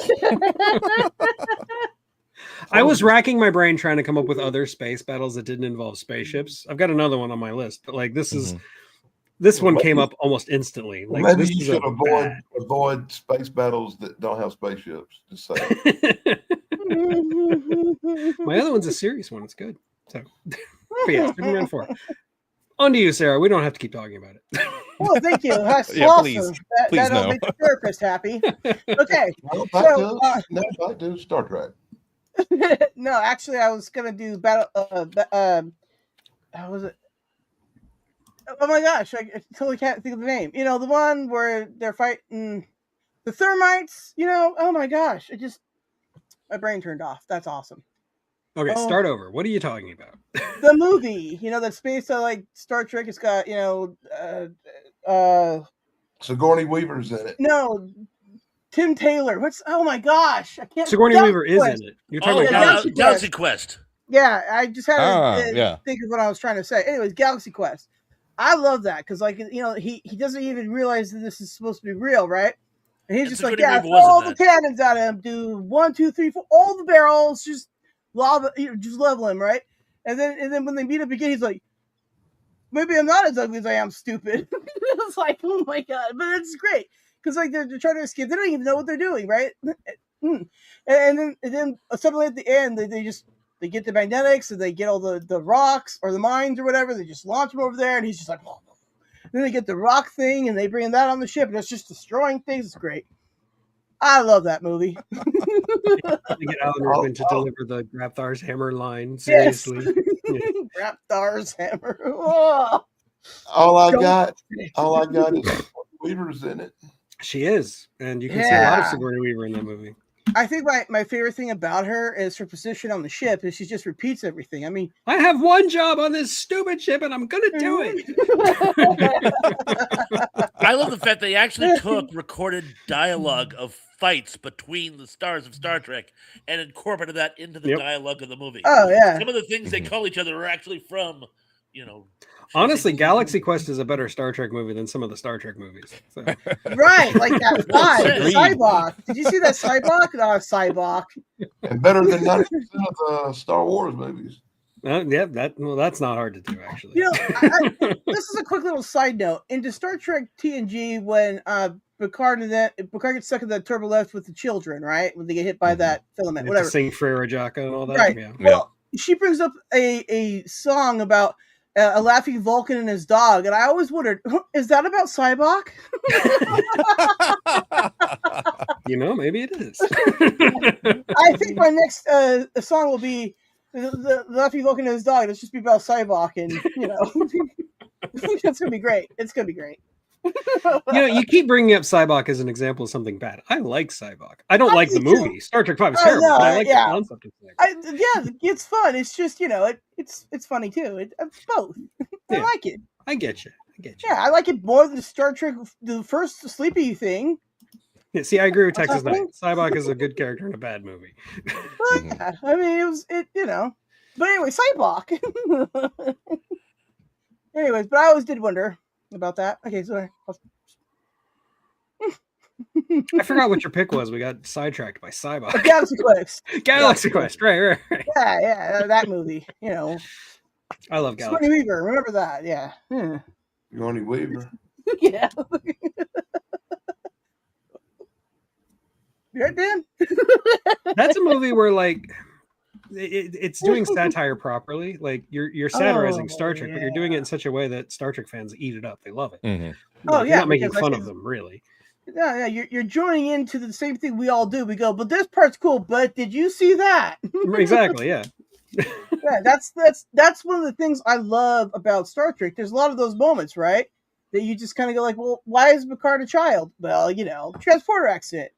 I was racking my brain trying to come up with other space battles that didn't involve spaceships. I've got another one on my list, but like this is this one came up almost instantly. Like Maybe this you is should a avoid space battles that don't have spaceships. Just say. My other one's a serious one. It's good. So, but yeah, Superman 4. On to you, Sarah. We don't have to keep talking about it. Well, thank you. That's Yeah, awesome. please. That, Please that'll no. make the therapist happy. Okay. No, So, back to Star Trek. no, actually, I was gonna do battle. How was it? Oh my gosh, I totally can't think of the name. You know, the one where they're fighting the Thermites. You know, oh my gosh, my brain turned off. That's awesome. Okay, start over. What are you talking about? The movie, you know, that's based on like Star Trek. It's got, you know, Sigourney Weaver's in it. no, Tim Taylor. Oh my gosh, I can't. Sigourney Weaver is in it. You're talking about Galaxy Quest. Yeah, I just had to yeah. think of what I was trying to say. Anyways, Galaxy Quest. I love that because, like, you know, he doesn't even realize that this is supposed to be real, right? And he's just like, yeah, throw all the cannons at him, do 1, 2, 3, 4, all the barrels, just lava, you know, just level him, right? And then when they meet up again, he's like, maybe I'm not as ugly as I am, stupid. It's like, oh my god, but it's great because like they're trying to escape, they don't even know what they're doing, right? And then suddenly at the end, they get the magnetics and they get all the rocks or the mines or whatever. They just launch him over there, and he's just like, oh. Then they get the rock thing and they bring that on the ship, and it's just destroying things. It's great. I love that movie. They get Alan Rickman to deliver the Grapthar's hammer line. Seriously. Yes. Grapthar's hammer. Oh. All I got is Weaver's in it. She is, and you can see a lot of Sigourney Weaver in that movie. I think my favorite thing about her is her position on the ship, is she just repeats everything. I mean, I have one job on this stupid ship, and I'm gonna do it. I love the fact they actually took recorded dialogue of fights between the stars of Star Trek and incorporated that into the dialogue of the movie. Oh yeah, some of the things they call each other are actually from, you know. Honestly, Galaxy Quest is a better Star Trek movie than some of the Star Trek movies. So. Right, like that Cybok. Did you see that Cybok? Oh, Cybok. And better than 90% of the Star Wars movies. Yeah, that's not hard to do, actually. You know, this is a quick little side note. Into Star Trek TNG, when Picard gets stuck in the turbo lift with the children, right? When they get hit by that filament, whatever. Sing Frere Jaka and all that. Right. Yeah. Well, she brings up a song about a laughing Vulcan and his dog, and I always wondered, is that about Cybok? You know, maybe it is. I think my next song will be the laughing Vulcan and his dog. Let's just be about Cybok, and you know, it's gonna be great. It's gonna be great. You know, you keep bringing up Cybok as an example of something bad. I like Cybok. I don't like the movie. Star Trek 5 is terrible, but I like the concept of Cybok. Yeah, it's fun. It's just, you know, it's funny too. It's both. I like it. I get you. Yeah, I like it more than Star Trek, the first Sleepy thing. Yeah, see, I agree with Texas Knight. Cybok is a good character in a bad movie. But, yeah, I mean, you know. But anyway, Cybok. Anyways, but I always did wonder about that. Okay, sorry. I forgot what your pick was. We got sidetracked by Cybok. Galaxy Quest. Galaxy Quest. Right. Yeah, that movie. You know, I love Galaxy. Sigourney Weaver. Remember that? Yeah. Sigourney Weaver. Yeah. Yeah, Dan. That's a movie where like it's doing satire properly. Like you're satirizing Star Trek, but you're doing it in such a way that Star Trek fans eat it up. They love it. Mm-hmm. Like, you're not making fun of them, really. Yeah, you're joining into the same thing we all do. We go, but this part's cool. But did you see that? Exactly. Yeah. Yeah, that's one of the things I love about Star Trek. There's a lot of those moments, right? That you just kind of go like, well, why is Picard a child? Well, you know, transporter accident.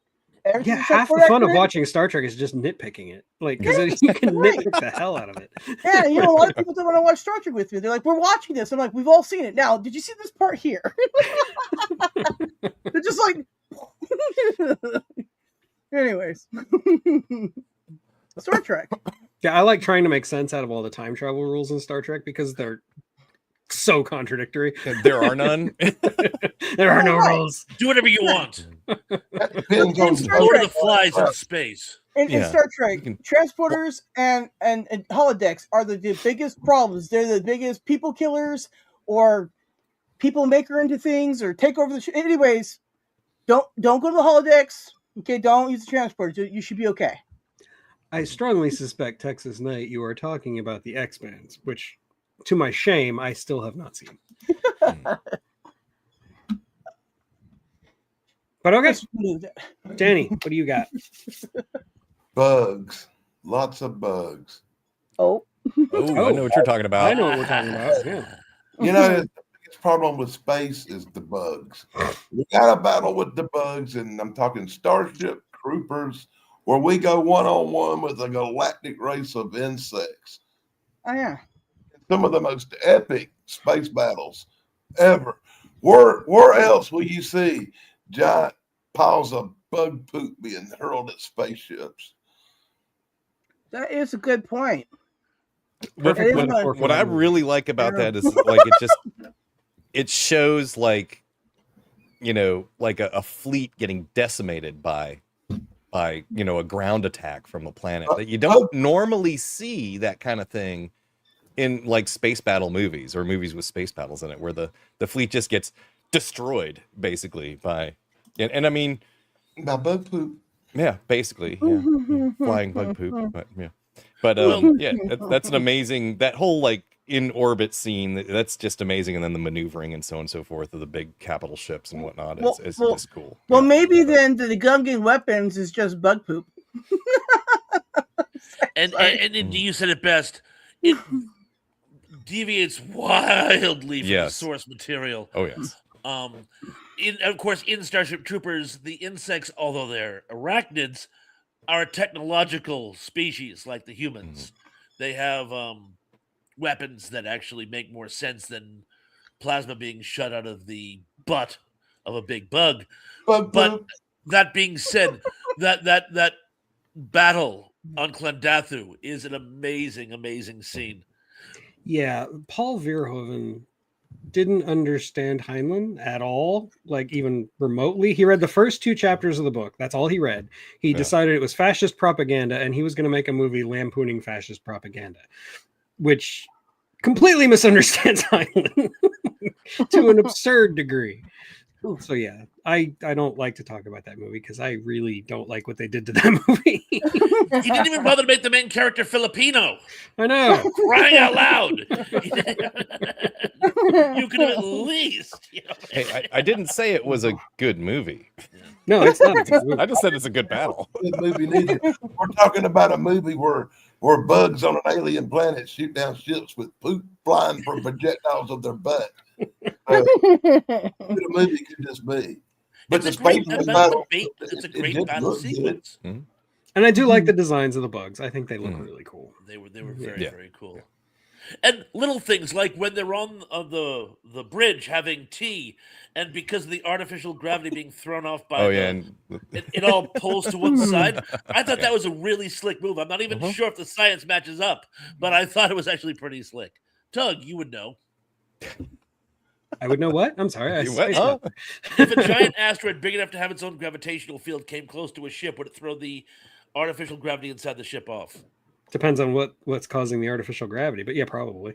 Yeah, half the fun of watching Star Trek is just nitpicking it. Like, because you can nitpick the hell out of it. Yeah, you know, a lot of people don't want to watch Star Trek with me. They're like, we're watching this. I'm like, we've all seen it. Now, did you see this part here? They're just like... Anyways. Star Trek. Yeah, I like trying to make sense out of all the time travel rules in Star Trek because they're so contradictory. There are none. There are no rules. Do whatever you want. Depends on Lord of the Flies in space. In Star Trek, transporters and holodecks are the biggest problems. They're the biggest people killers, or people make her into things, or take over the ship. Anyways, don't go to the holodecks. Okay, don't use the transporters. You should be okay. I strongly suspect, Texas Night, you are talking about the X-Men, which, to my shame, I still have not seen. But okay, Danny, what do you got? bugs. Lots of bugs. Oh, I know what you're talking about. I know what we're talking about. Yeah. You know, the biggest problem with space is the bugs. We got a battle with the bugs, and I'm talking Starship Troopers, where we go one-on-one with a galactic race of insects. oh yeah. Some of the most epic space battles ever. Where else will you see giant piles of bug poop being hurled at spaceships? That is a good point. What I really like about that is like it shows like, you know, like a fleet getting decimated by you know, a ground attack from a planet that you don't normally see that kind of thing in like space battle movies or movies with space battles in it, where the fleet just gets destroyed basically by and I mean by bug poop. Yeah, basically, yeah. Flying bug poop, but yeah. But yeah, that's an amazing, that whole like in orbit scene, that's just amazing, and then the maneuvering and so on and so forth of the big capital ships and whatnot is just cool. Well, maybe then the Gungan weapons is just bug poop. and you said it best. It deviates wildly from the source material. Oh yes. Of course, in Starship Troopers, the insects, although they're arachnids, are a technological species like the humans. They have weapons that actually make more sense than plasma being shot out of the butt of a big bug. But that being said, that battle on Klendathu is an amazing scene. Yeah, Paul Verhoeven didn't understand Heinlein at all, like even remotely. He read the first 2 chapters of the book. That's all he read. He decided it was fascist propaganda, and he was going to make a movie lampooning fascist propaganda, which completely misunderstands Heinlein to an absurd degree. So yeah, I don't like to talk about that movie because I really don't like what they did to that movie. He didn't even bother to make the main character Filipino. I know. Crying out loud. You could have at least. You know. Hey, I didn't say it was a good movie. No, it's not a good movie. I just said it's a good battle. Good movie neither. We're talking about a movie where bugs on an alien planet shoot down ships with poop flying from projectiles of their butt. What a movie could this be? But it's a great battle sequence. Mm-hmm. And I do like the designs of the bugs. I think they look really cool. They were very cool. Yeah. And little things like when they're on the bridge having tea, and because of the artificial gravity being thrown off by it all pulls to one side. I thought that was a really slick move. I'm not even sure if the science matches up, but I thought it was actually pretty slick. Tug, you would know. I would know what? I'm sorry. I You what? spaced Huh? out. If a giant asteroid big enough to have its own gravitational field came close to a ship, would it throw the artificial gravity inside the ship off? Depends on what's causing the artificial gravity, but yeah, probably.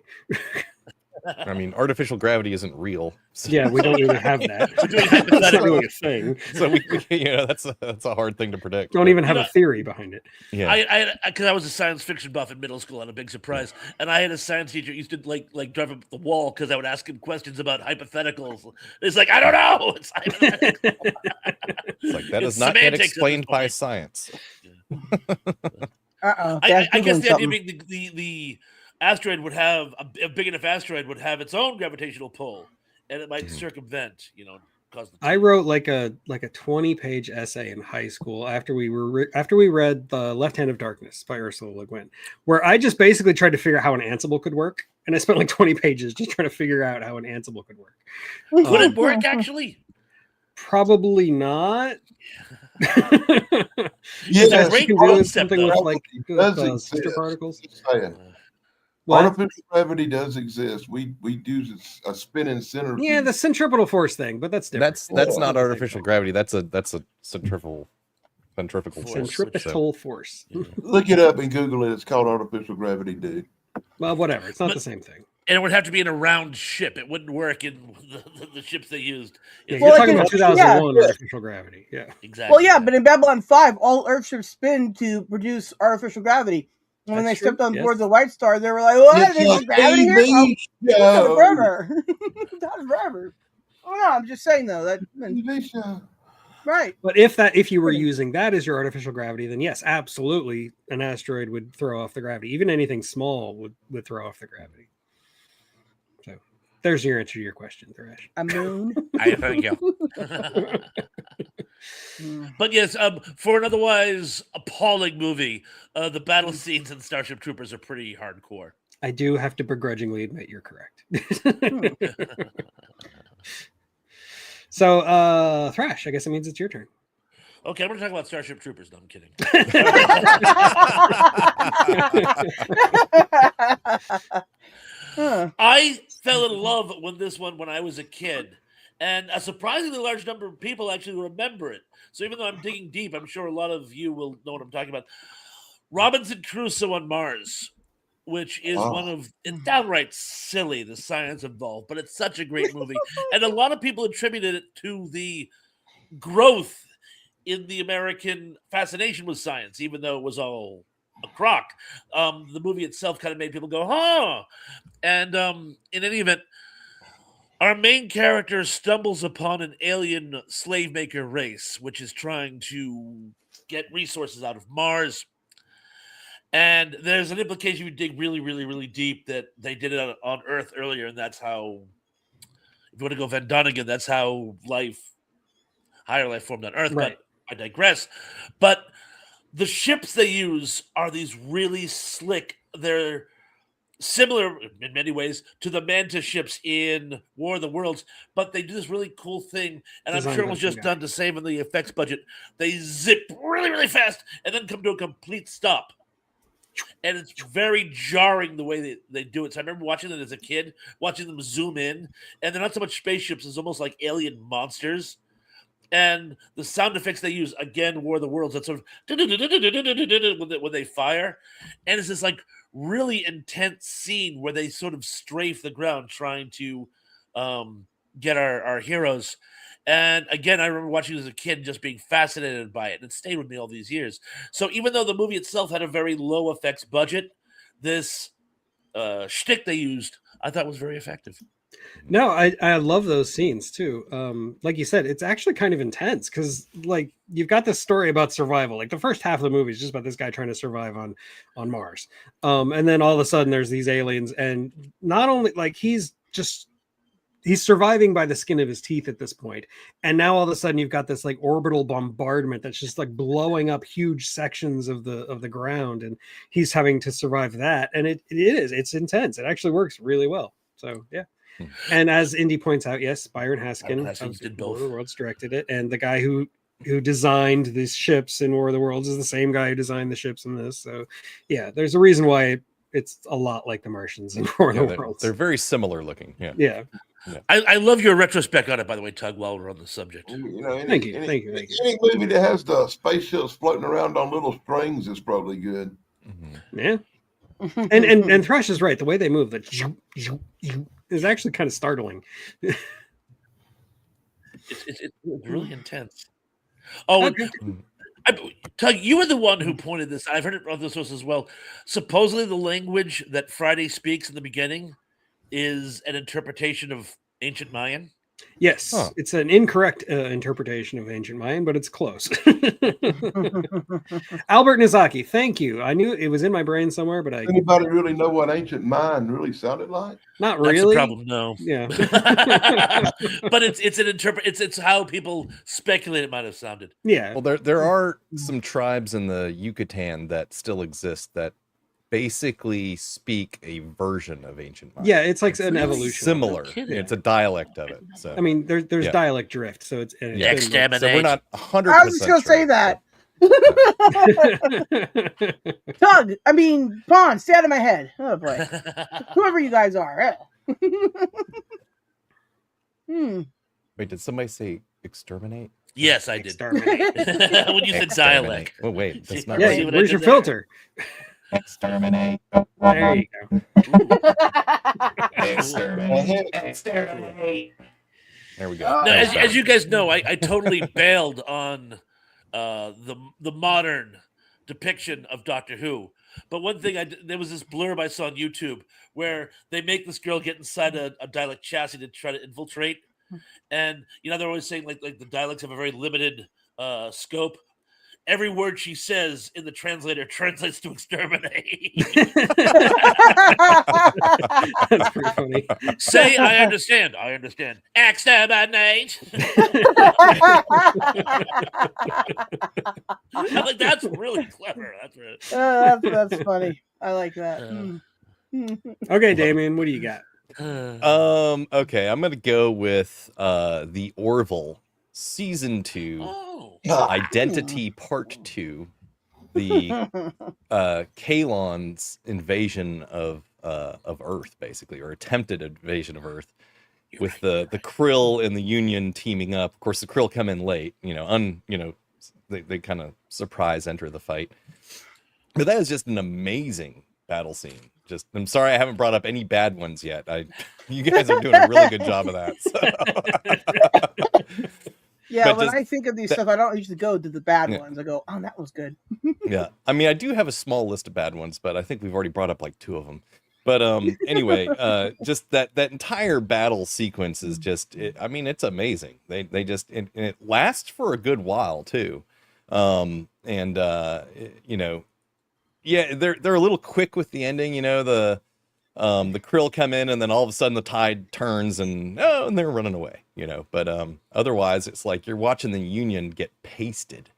I mean, artificial gravity isn't real. So, Yeah, we don't really have that. We're doing That's not hypothetical. really a thing. so we that's a hard thing to predict. Don't but, even have You a know- theory behind it. yeah. Because I was a science fiction buff in middle school, and a big surprise. And I had a science teacher who used to like drive up the wall because I would ask him questions about hyphypotheticals. It's like, I don't know. It's hypothetical. It's like that It's is not yet semantics at this explained by point. science. I guess the idea being the asteroid would have a big enough asteroid would have its own gravitational pull, and it might circumvent, cause the I wrote like a 20-page essay in high school after we read The Left Hand of Darkness by Ursula Le Guin, where I just basically tried to figure out how an Ansible could work, and I spent like 20 pages just trying to figure out how an Ansible could work. Would it work actually? Probably not. Yeah, Is that great you can do concept, something though. with like Does with, exist. sister particles? Just saying. What? Artificial gravity does exist. We use a spinning centrifuge. Yeah, the centripetal force thing, but that's different. That's Yeah. not artificial gravity. That's a centrifugal force. Centripetal force. Look it up and Google it. It's called artificial gravity, dude. Well, whatever. It's not But- the same thing. And it would have to be in a round ship. It wouldn't work in the ships they used. Yeah, It's- you're Well, talking like about in- 2001 yeah. artificial gravity. Yeah. Exactly. Well, yeah, but in Babylon 5, all Earthships spin to produce artificial gravity. And when That's they stepped true, on yes. board the White Star, they were like, "What? It's There's a gravity here? TV That show. forever. That forever." Oh no, I'm just saying though that TV show. right. But if you were using that as your artificial gravity, then yes, absolutely, an asteroid would throw off the gravity. Even anything small would throw off the gravity. So there's your answer to your question, Thresh. A moon. I thank you. But yes, for an otherwise appalling movie, the battle scenes in Starship Troopers are pretty hardcore. I do have to begrudgingly admit you're correct. So, Thrash, I guess it means it's your turn. Okay, I'm going to talk about Starship Troopers. No, I'm kidding. Huh. I fell in love with this one when I was a kid, and a surprisingly large number of people actually remember it. So even though I'm digging deep, I'm sure a lot of you will know what I'm talking about. Robinson Crusoe on Mars, which is Wow. one of and downright silly, the science involved, but it's such a great movie, and a lot of people attributed it to the growth in the American fascination with science, even though it was all a crock. The movie itself kind of made people go, huh? And in any event, our main character stumbles upon an alien slave maker race, which is trying to get resources out of Mars. And there's an implication if you dig really, really, really deep that they did it on Earth earlier, and that's how, if you want to go Van Donigan, that's how higher life formed on Earth. Right. But I digress. But the ships they use are these really slick. They're similar in many ways to the Manta ships in War of the Worlds, but they do this really cool thing, and I'm Designed sure it by was some just guy. done to save on the effects budget. They zip really, really fast and then come to a complete stop. And it's very jarring the way they do it. So I remember watching it as a kid, watching them zoom in, and they're not so much spaceships, it's almost like alien monsters. And the sound effects they use, again, War of the Worlds, that sort of when they fire. And it's this like really intense scene where they sort of strafe the ground trying to get our heroes. And again, I remember watching it as a kid and just being fascinated by it. And it stayed with me all these years. So even though the movie itself had a very low effects budget, this shtick they used, I thought was very effective. No, I love those scenes too. Like you said, it's actually kind of intense because like you've got this story about survival. Like the first half of the movie is just about this guy trying to survive on Mars. And then all of a sudden there's these aliens, and not only like he's surviving by the skin of his teeth at this point. And now all of a sudden you've got this like orbital bombardment that's just like blowing up huge sections of the ground, and he's having to survive that. And it's intense. It actually works really well. So yeah. And as Indy points out, yes, Byron Haskin did War both. of the Worlds directed it, and the guy who designed these ships in War of the Worlds is the same guy who designed the ships in this. So yeah, there's a reason why it's a lot like the Martians in War of the Worlds. They're very similar looking. Yeah. Yeah. I love your retrospect on it, by the way, Tug. While we're on the subject, You know, Thank you. any movie that has the spaceships floating around on little strings is probably good. Yeah. And Thrush is right. The way they move, is actually kind of startling. it's really intense. Oh, Okay. Tug, you were the one who pointed this. I've heard it on this source as well. Supposedly, the language that Friday speaks in the beginning is an interpretation of ancient Mayan. Yes, it's an incorrect interpretation of ancient Mayan, but it's close. Albert Nizaki, thank you. I knew it was in my brain somewhere, but Anybody really know what ancient Mayan really sounded like? Not That's really. the problem, no. Yeah. But it's how people speculate it might have sounded. Yeah. Well, there are some tribes in the Yucatan that still exist that basically speak a version of ancient Mayan. Yeah, it's like an evolution. Similar. No kidding. It's a dialect of it. So I mean, there's dialect drift, so it's yeah. been, Exterminate. So we're not 100%. I was just gonna say that. Tug, I mean, Pawn, stay out of my head. Oh boy, whoever you guys are. Wait, did somebody say exterminate? Yes, I did. Exterminate. When you said dialect. Oh wait, that's not Yeah, See right. what I where's did your there? filter? Exterminate. There you go. Exterminate. There we go. No, as you guys know, I totally bailed on the modern depiction of Doctor Who. But one thing there was this blurb I saw on YouTube where they make this girl get inside a dialect chassis to try to infiltrate, and they're always saying like the dialects have a very limited scope. Every word she says in the translator translates to exterminate. That's pretty funny. Say, I understand. I understand. Exterminate. I'm like, that's really clever. That's really... That's funny. I like that. Okay, Damien, what do you got? Okay, I'm gonna go with the Orville Season 2. Identity Part 2, the Kalon's invasion of Earth, basically, or attempted invasion of Earth, with the Krill and the Union teaming up. Of course, the Krill come in late, they kind of surprise enter the fight. But that is just an amazing battle scene. I'm sorry I haven't brought up any bad ones yet. You guys are doing a really good job of that. So. Yeah, when I think of these stuff, I don't usually go to the bad ones. I go, oh, that was good. Yeah, I mean, I do have a small list of bad ones, but I think we've already brought up like 2 of them. But anyway, just that entire battle sequence is just, it's amazing. They just, and it lasts for a good while too. Yeah, they're a little quick with the ending. The Krill come in and then all of a sudden the tide turns and they're running away, but otherwise it's like you're watching the Union get pasted.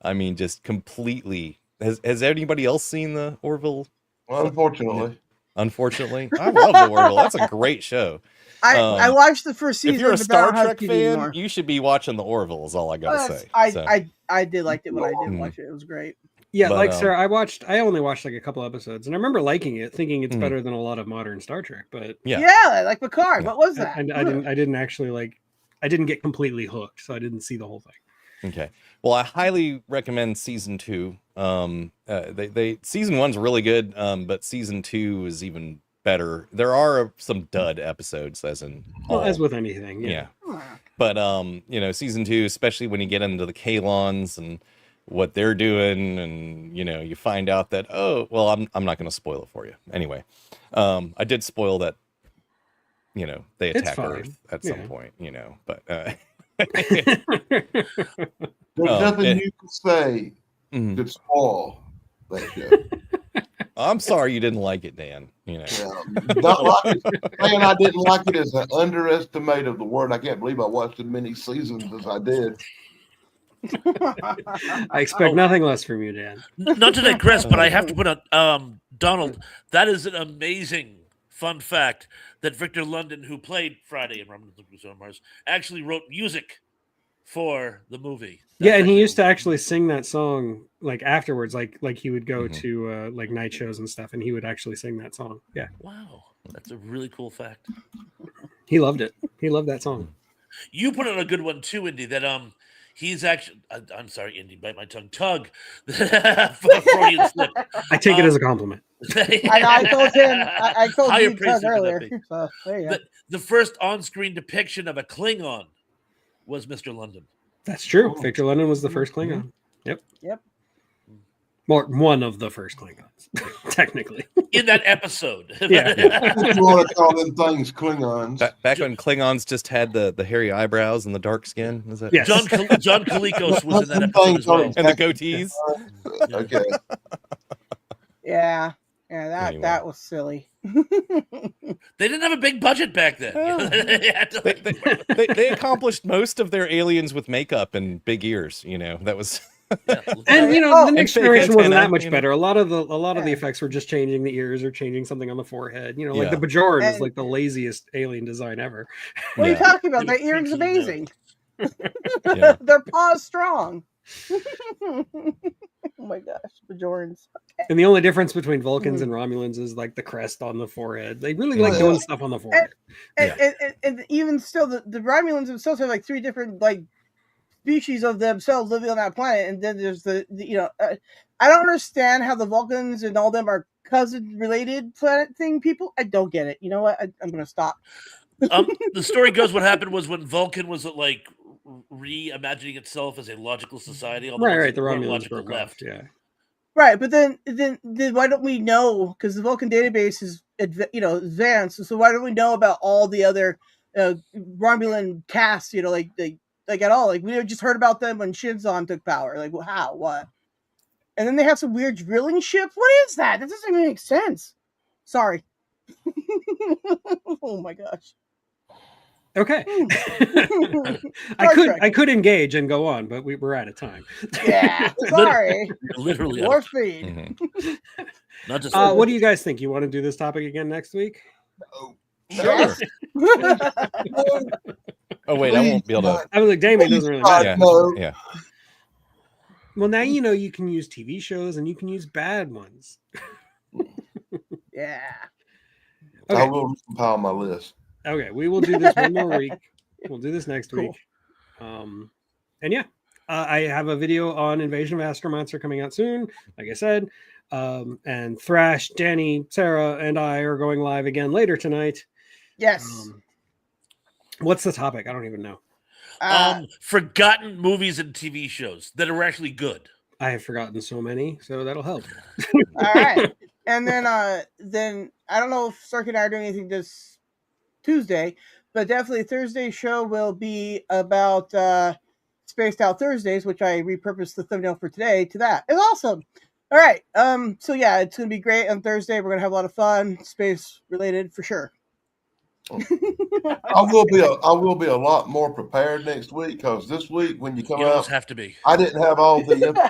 I mean, just completely. Has anybody else seen the Orville? Unfortunately. I love the Orville. That's a great show. I watched the first season. If you're a but I don't Star have Trek TV fan, anymore. you should be watching the Orville is all I gotta say. I did like it when I did watch it. It was great. Yeah, like Sarah, I only watched like a couple episodes, and I remember liking it, thinking it's better than a lot of modern Star Trek. But yeah, like Picard. What was that? I didn't actually I didn't get completely hooked, so I didn't see the whole thing. Okay, well, I highly recommend season 2. Season 1's really good, but season 2 is even better. There are some dud episodes, as with anything. Yeah. But season 2, especially when you get into the Kalons and what they're doing, and you find out that I'm not going to spoil it for you anyway. I did spoil that they attack Earth at some point, but there's nothing you can say could spoil that show. I'm sorry you didn't like it, Dan. Not like it. Saying I didn't like it is an underestimate of the word. I can't believe I watched as many seasons as I did. I expect nothing less from you, Dan. Not to digress, but I have to put on Donald. That is an amazing fun fact that Victor London, who played Friday in Robinson Crusoe on Mars, actually wrote music for the movie. Yeah, and he used to actually sing that song like afterwards, like he would go to like night shows and stuff, and he would actually sing that song. Yeah. Wow, that's a really cool fact. He loved it. He loved that song. You put on a good one too, Indy. That he's actually. I'm sorry, Indy. Bite my tongue. Tug. Freudian slip. I take it as a compliment. I told him. I told Higher you praise Tug than that earlier. be. So there you go. The first on-screen depiction of a Klingon was Mr. London. That's true. Victor London was the first Klingon. Yep. Well, one of the first Klingons, technically. In that episode. Yeah. If you want to call them things Klingons. Back when Klingons just had the hairy eyebrows and the dark skin. Is that Yes. John Kalikos was in that episode as well. and the goatees? Okay. Yeah. That Anyway. that was silly. They didn't have a big budget back then. They had to- They accomplished most of their aliens with makeup and big ears. That was. And the Oh, next fake generation wasn't antenna, that much you know? better. A lot of the Yeah. effects were just changing the ears or changing something on the forehead. Like Yeah. the Bajoran is And- like the laziest alien design ever. What are you Yeah. talking about? They That were earring's creaky, amazing. Yeah. Their paw's strong. Oh my gosh, Bajorans. And the only difference between Vulcans Mhm. and Romulans is like the crest on the forehead. They really like doing stuff on the forehead. And even still, the Romulans themselves have like 3 different like species of themselves living on that planet, and then there's the I don't understand how the Vulcans and all them are cousin related planet thing people. I don't get it. You know what? I'm gonna stop. The story goes, what happened was when Vulcan was like reimagining itself as a logical society. all the ones Right. that The weren't Romulans logical broke off. Yeah. Right, but then why don't we know? Because the Vulcan database is advanced, so why don't we know about all the other Romulan casts? Like at all? Like we just heard about them when Shinzon took power. Like how? What? And then they have some weird drilling ship. What is that? That doesn't even make sense. Sorry. Oh my gosh. Okay. Star I Trek. could engage and go on, but we're out of time. Yeah. Sorry. Literally. More feed. Mhm. Not just What do you guys think? You want to do this topic again next week? Sure. Oh wait, I won't be able to. I was like, Damien doesn't really matter. Yeah. No. Yeah. Well, now you can use TV shows and you can use bad ones. Yeah. I Okay. will compile my list. Okay, we will do this one more week. We'll do this next Cool. week. And yeah, I have a video on Invasion of Astro Monster coming out soon, like I said. And Thrash, Danny, Sarah, and I are going live again later tonight. Yes. What's the topic? I don't even know. forgotten movies and TV shows that are actually good. I have forgotten so many, so that'll help. All right. And then I don't know if Circuit and I are doing anything this Tuesday, but definitely Thursday's show will be about Spaced Out Thursdays, which I repurposed the thumbnail for today to that. It's awesome. All right. So yeah, it's gonna be great on Thursday. We're gonna have a lot of fun, space related for sure. I will be a lot more prepared next week because this week when you come You always out, have to be. I didn't have all the info,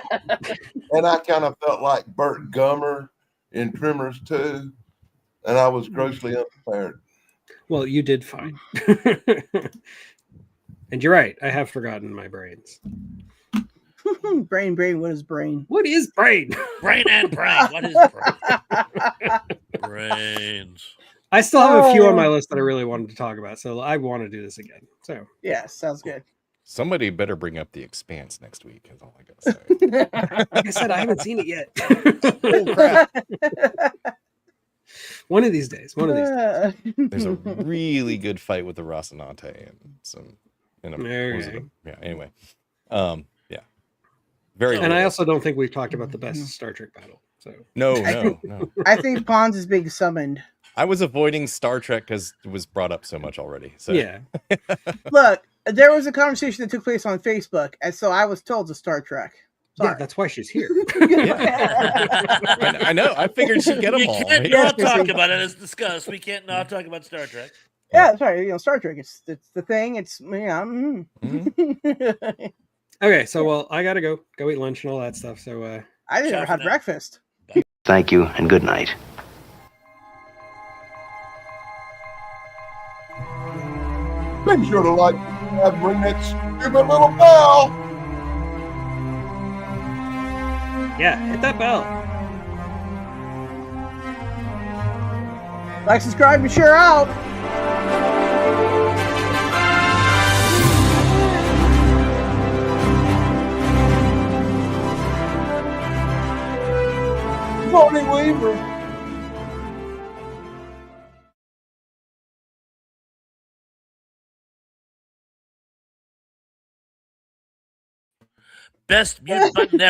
and I kind of felt like Burt Gummer in Tremors 2, and I was grossly unprepared. Well, you did fine. And you're right. I have forgotten my brains. brain. What is brain? What is brain? Brain and brain. What is brain? Brains. I still have a few on my list that I really wanted to talk about, so I want to do this again. So Yeah, sounds good. Somebody better bring up The Expanse next week. Is all I gotta say. like I said, I haven't seen it yet. Oh, crap. One of these days. One of these days. There's a really good fight with the Rocinante and some. In a, what was it? Okay. Yeah. Anyway, yeah. Very. And I little. also don't think we've talked about the best Star Trek battle. So No. I think Pons is being summoned. I was avoiding Star Trek because it was brought up so much already. So yeah. Look, there was a conversation that took place on Facebook, and so I was told to Star Trek. Yeah, Sorry. that's why she's here. I know. I figured she'd get them You all. can't right? not talk about it as discussed. We can't not talk about Star Trek. Yeah, sorry. Star Trek. It's the thing. It's mm. Mhm. Okay, so well, I gotta go eat lunch and all that stuff. So I never Ciao for had now. breakfast. Thank you and good night. Make sure to like and ring that stupid little bell. yeah, hit that bell. Like, subscribe, and share out. Sigourney Weaver. Best mute button ever.